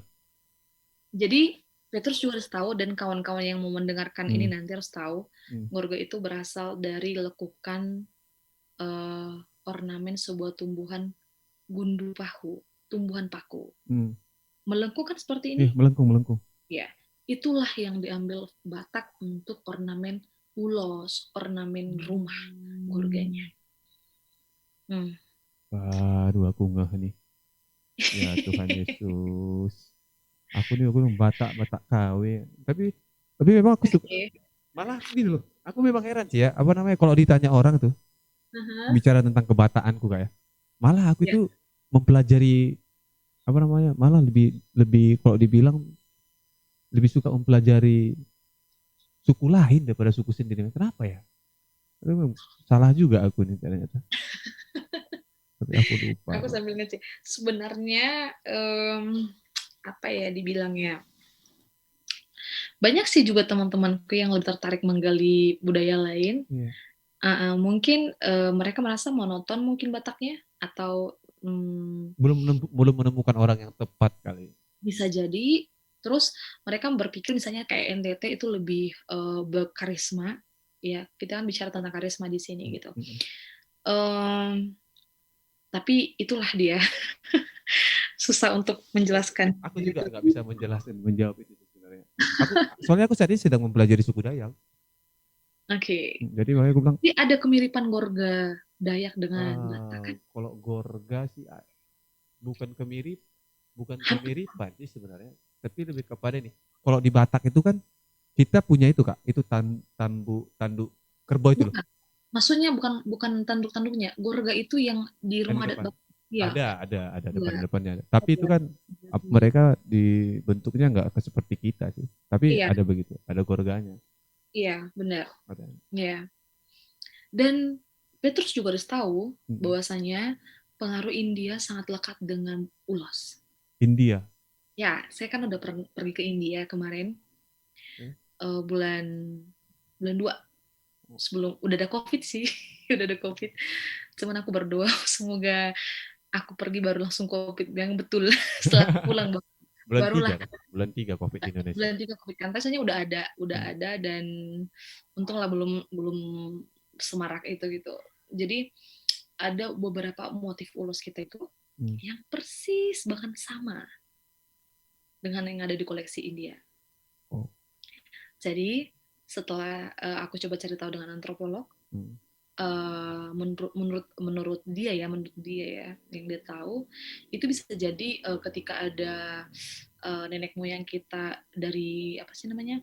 Jadi Petrus juga harus tahu, dan kawan-kawan yang mau mendengarkan ini Hmm. nanti harus tahu, Hmm. Gorga itu berasal dari lekukan eh, ornamen sebuah tumbuhan gundu paku, tumbuhan paku. Hmm. Melengkung kan seperti ini? Iya, melengkung. Ya, itulah yang diambil Batak untuk ornamen ulos, ornamen rumah Gorganya. Hmm. Baru aku ngeh nih. Ya Tuhan Yesus. Aku memang Batak KW. Tapi memang aku suka. Oke. Malah gini loh. Aku memang heran sih ya, apa namanya kalau ditanya orang tuh Aha. bicara tentang kebataanku kayak, malah aku Ya, itu mempelajari apa namanya, malah lebih lebih kalau dibilang lebih suka mempelajari suku lain daripada suku sendiri. Kenapa ya? Tapi memang salah juga aku nih ternyata. Tapi aku lupa. aku sambil ngecek. Sebenarnya apa ya dibilangnya? Banyak sih juga teman-temanku yang lebih tertarik menggali budaya lain. Iya. Mungkin mereka merasa monoton mungkin Bataknya atau Belum menemukan orang yang tepat kali. bisa jadi. Terus mereka berpikir misalnya kayak NTT itu lebih berkarisma, ya kita kan bicara tentang karisma di sini gitu. Em, tapi itulah dia susah untuk menjelaskan Aku juga gitu. nggak bisa menjelaskan menjawab itu sebenarnya. Soalnya aku saat ini sedang mempelajari suku Dayak. Oke, Jadi makanya aku bilang, jadi ada kemiripan Gorga Dayak dengan Batak kan? kalau Gorga sih bukan kemirip, bukan Hampir. kemiripan sih sebenarnya. Tapi lebih kepada nih. Kalau di Batak itu kan kita punya itu Kak, itu tanduk kerbau itu loh, Bukan. Maksudnya bukan bukan tanduk-tanduknya. Gorga itu yang di yang rumah di adat depan. Batak. Iya, Ada iya, depan-depannya. Tapi itu iya. kan mereka dibentuknya nggak seperti kita sih. Tapi Iya, ada begitu, ada Gorganya. iya, benar. Ada. Iya. Dan Petrus juga harus tahu Mm-mm. bahwasanya pengaruh India sangat lekat dengan ulos. India. Ya, saya kan udah pergi ke India kemarin Hmm? bulan bulan 2 sebelum udah ada COVID sih, udah ada COVID. Cuman aku berdoa semoga aku pergi baru langsung COVID yang betul setelah aku pulang Bulan barulah tiga kan? Bulan 3 COVID di Indonesia. bulan 3 COVID kan tesnya udah Hmm. ada dan untunglah belum belum semarak itu gitu. Jadi ada beberapa motif ulos kita itu Hmm. yang persis bahkan sama dengan yang ada di koleksi India. Oh. Jadi setelah aku coba cari tahu dengan antropolog, Hmm. menurut dia ya yang dia tahu itu bisa jadi ketika ada nenek moyang kita dari apa sih namanya,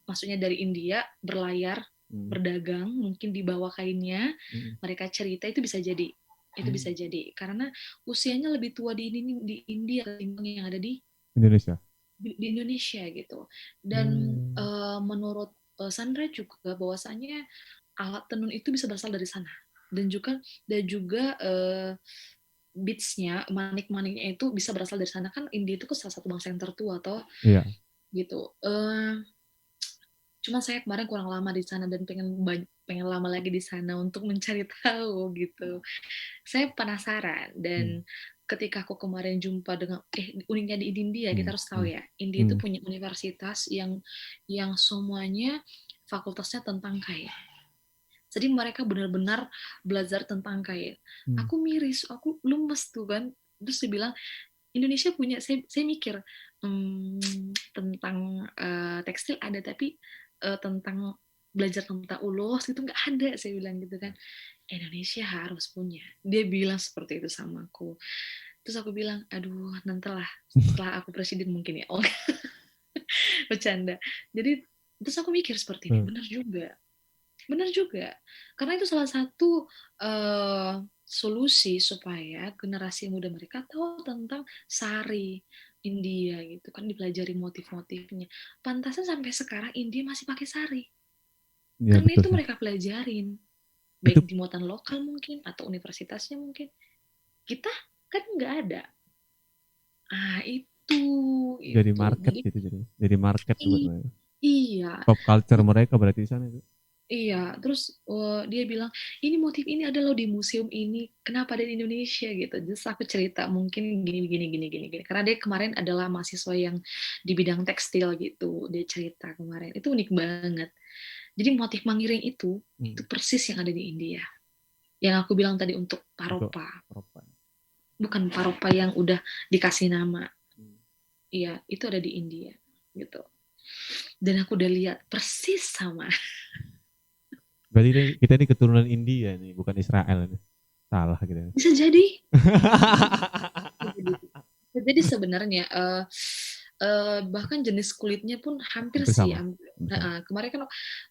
maksudnya dari India berlayar Hmm. berdagang mungkin di bawah kainnya Hmm. mereka cerita itu bisa jadi karena usianya lebih tua di India ketimbang yang ada Indonesia. di Indonesia gitu. Dan Hmm. menurut Sandra juga bahwasanya alat tenun itu bisa berasal dari sana dan juga beadsnya manik-maniknya itu bisa berasal dari sana kan India itu kan salah satu bangsa yang tertua toh Iya. gitu. Cuma saya kemarin kurang lama di sana dan pengen lama lagi di sana untuk mencari tahu gitu. Saya penasaran Hmm. dan ketika aku kemarin jumpa dengan uniknya di India Hmm. kita harus tahu Hmm. ya India itu Hmm. punya universitas yang semuanya fakultasnya tentang kain. Jadi mereka benar-benar belajar tentang kain. Hmm. Aku miris, aku lemes tuh kan. Terus dia bilang Indonesia punya, saya mikir tentang tekstil ada tapi tentang belajar tentang ulos itu nggak ada saya bilang gitu kan. Indonesia harus punya. Dia bilang seperti itu sama aku. Terus aku bilang, aduh, nantilah setelah aku presiden mungkin ya. Oh, bercanda. Jadi terus aku mikir seperti ini, Hmm. benar juga. Benar juga. Karena itu salah satu solusi supaya generasi muda mereka tahu tentang sari India gitu kan dipelajari motif-motifnya. Pantasnya sampai sekarang India masih pakai sari. Iya Karena betul itu sih. mereka pelajarin. Itu Baik di muatan lokal mungkin atau universitasnya mungkin. Kita kan nggak ada. Itu jadi itu. market Jadi gitu, jadi market buat i- mereka. iya. Pop culture mereka berarti di sana itu. Iya, terus dia bilang ini motif ini ada loh di museum ini, kenapa ada di Indonesia gitu. Terus aku cerita mungkin gini gini gini gini gini. Karena dia kemarin adalah mahasiswa yang di bidang tekstil gitu. Dia cerita kemarin itu unik banget. Jadi motif mangiring itu Hmm. persis yang ada di India. Yang aku bilang tadi untuk Untuk paropa, Eropa. bukan paropa yang udah dikasih nama. Hmm. Iya, itu ada di India gitu. Dan aku udah lihat persis sama. Berarti kita ini keturunan India nih, bukan Israel nih. Salah gitu. Bisa jadi. Jadi sebenarnya Bahkan jenis kulitnya pun hampir Hampir sih, sama. Hampir sama. kemarin kan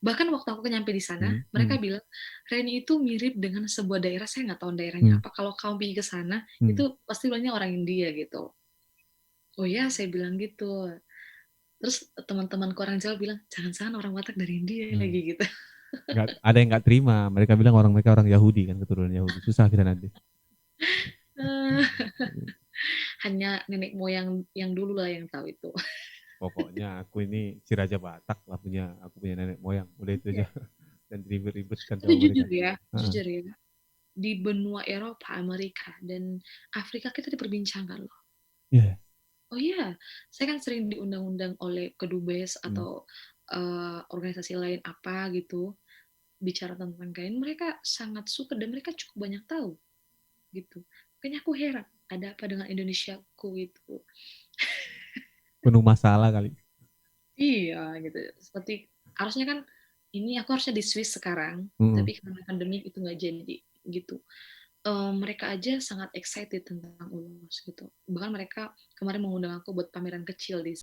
bahkan waktu aku nyampe di sana, Hmm, mereka hmm, bilang, "Reni itu mirip dengan sebuah daerah," saya nggak tahu daerahnya hmm, apa, "kalau kamu pergi ke sana, hmm. itu pasti banyak orang India," gitu. "Oh ya?" Saya bilang gitu. Terus teman-temanku orang Jawa bilang, "Jangan-jangan orang Batak dari India Hmm. lagi," gitu. Nggak, ada yang nggak terima. Mereka bilang orang mereka orang Yahudi kan, keturunan Yahudi. Susah kita nanti. Eh, hanya nenek moyang yang dulu lah yang tahu itu. Pokoknya aku ini si Raja Batak lah punya, aku punya nenek moyang. Udah itu aja. Iya. Dan ribet-ribetkan Tapi sama mereka. Heeh. jujur ya, di benua Eropa, Amerika, dan Afrika kita diperbincangkan loh. Iya. Oh iya, saya kan sering diundang-undang oleh Kedubes Hmm. atau organisasi lain apa gitu, bicara tentang kain. Mereka sangat suka dan mereka cukup banyak tahu gitu. Makanya aku heran, ada apa dengan Indonesiaku gitu. Penuh masalah kali. Iya gitu. Seperti harusnya kan ini aku harusnya di Swiss sekarang, Heeh. tapi karena pandemi itu nggak jadi gitu. Mereka aja sangat excited tentang ULOS gitu. Bahkan mereka kemarin mengundang aku buat pameran kecil di